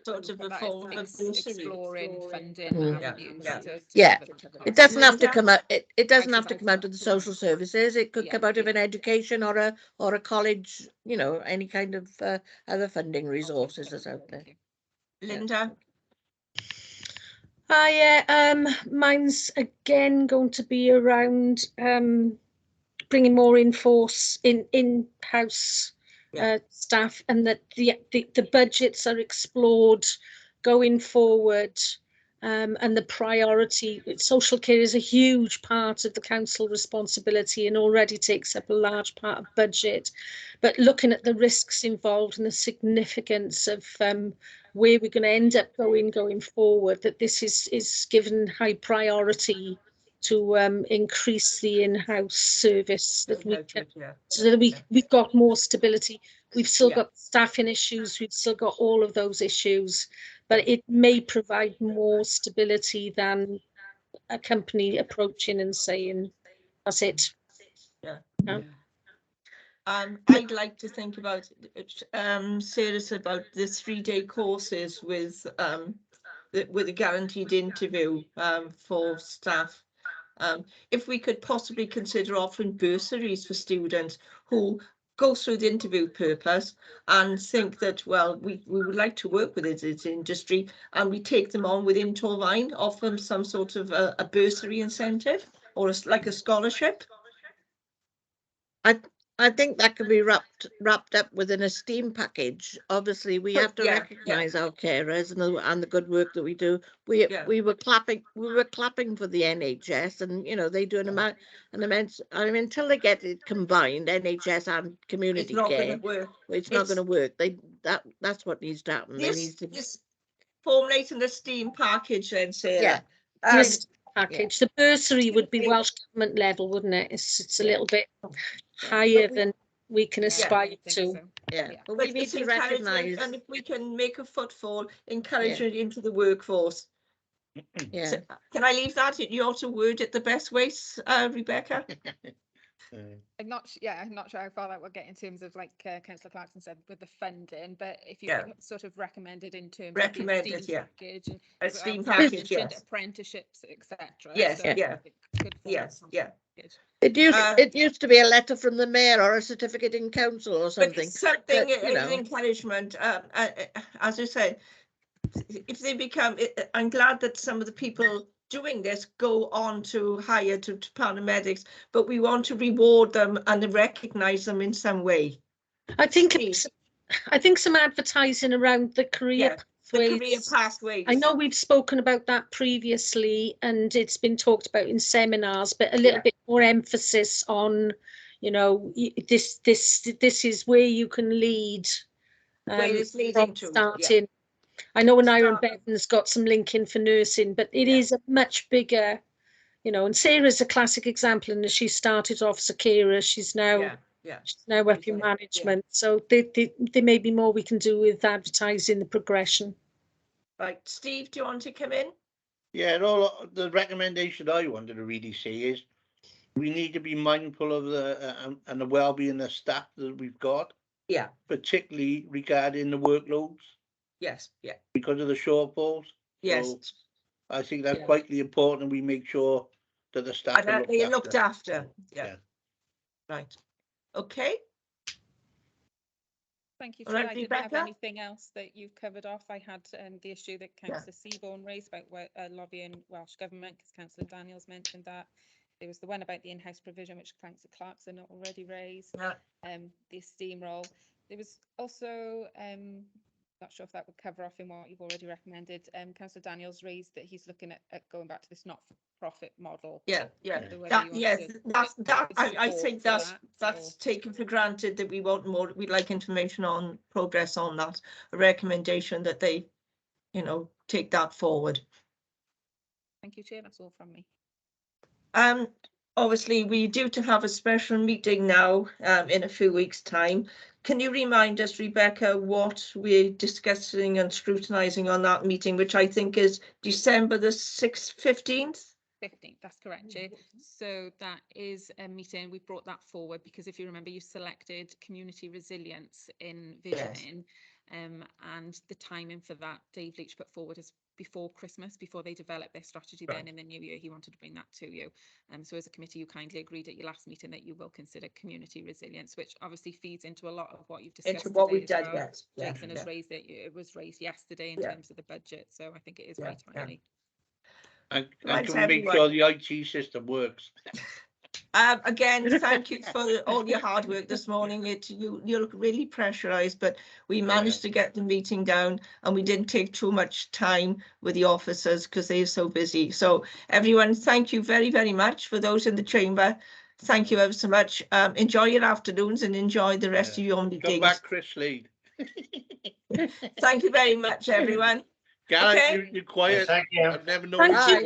sort of a that form of bursary. exploring funding Mm. avenues to Yeah, cover the it cost. doesn't have to Linda? come out. It doesn't have to come out of the social services. It could come out of an education or a college. You know, any kind of other funding resources that's out there. Linda? Mine's again going to be around bringing more in-house staff, and that the budgets are explored going forward, and the priority. Social care is a huge part of the council responsibility and already takes up a large part of budget, but looking at the risks involved and the significance of where we're going to end up going forward, that this is given high priority to increase the in-house service that we can, so that we've got more stability. We've still got staffing issues, we've still got all of those issues, but it may provide more stability than a company approaching and saying, that's it. I'd like to think about Sarah's about the 3-day courses with a guaranteed interview for staff. If we could possibly consider offering bursaries for students who go through the interview purpose and think that, well, we would like to work with this industry, and we take them on within Torfaen, offer them some sort of a bursary incentive or like a scholarship. I think that could be wrapped up within a STEAM package. Obviously, we have to recognise our carers and the good work that we do. We were clapping for the NHS, and you know they do an immense. I mean, until they get it combined, NHS and community care, it's not going to work. That's what needs to happen. Formulating the STEAM package, then, Sarah. Package. The bursary would be Welsh Government level, wouldn't it? It's a little bit higher than we can aspire to. But we need to recognise, and if we can make a footfall, encourage it into the workforce. So, can I leave that? You also word it the best way, Rebecca. I'm not sure how far that will get in terms of, like Councillor Clarkson said, with the funding, but if you could sort of recommend it in terms of the STEAM package and a STEAM package, apprenticeships, etc. It used to be a letter from the mayor or a certificate in council or something. But an encouragement, as I say, if they become, I'm glad that some of the people doing this go on to hire to paramedics, but we want to reward them and recognise them in some way. I think some advertising around the career pathways. I know we've spoken about that previously and it's been talked about in seminars, but a little bit more emphasis on, you know, this is where you can lead from starting. I know Iron Bevan's got some linking for nursing, but it is a much bigger, you know, and Sarah's a classic example, and she started off as a carer. She's now Yeah. She's now up in Yeah. management, so there may be more we can do with advertising the progression. Right, Steve, do you want to come in? Yeah, and all the recommendation I wanted to really say is we need to be mindful of and the well-being of staff that we've got, Yeah, particularly regarding the workloads yes, yeah, because of the shortfalls. yes. So I think that's Yeah. vitally important. We make sure that the staff And are that they looked after, So, yeah. Right, okay. Thank you, All Chair. right, I didn't have Rebecca? anything else that you've covered off. I had the issue that Councillor Seaborn raised about lobbying Welsh Government, because Councillor Daniels mentioned that. There was the one about the in-house provision, which Councillor Clarkson already raised, Yeah. the steamroll. There was also, not sure if that would cover off in what you've already recommended. Councillor Daniels raised that he's looking at going back to this not-for-profit model. Yeah, yeah. So whether That, you want yes, to that, give I support think for that's that, or- taken for granted that we want more, we'd like information on progress on that, a recommendation that they, you know, take that forward. Thank you, Chair. That's all from me. Obviously, we're due to have a special meeting now, in a few weeks' time. Can you remind us, Rebecca, what we're discussing and scrutinising on that meeting, which I think is December the 15th? 15th, that's correct, Chair. So that is a meeting, we brought that forward because if you remember, you selected community resilience in visioning. And the timing for that, Dave Leach put forward is before Christmas, before they develop their strategy. Then in the new year, he wanted to bring that to you. So as a committee, you kindly agreed at your last meeting that you will consider community resilience, which obviously feeds into a lot of what you've discussed Into what today we've as done, well. yes. Yeah, Jason has raised it. It was raised yesterday in terms of the budget. So I think it is very timely. and Right, can we make everyone. sure the IT system works? Again, thank you for all your hard work this morning. You look really pressurized, but we managed to get the meeting down and we didn't take too much time with the officers because they're so busy. So everyone, thank you very, very much. For those in the chamber, thank you ever so much. Enjoy your afternoons and enjoy the rest of your meetings. Come back, Chris Slade. Thank you very much, everyone. Gareth, Okay. you're quiet. Thank you. I've never known Thank you. you.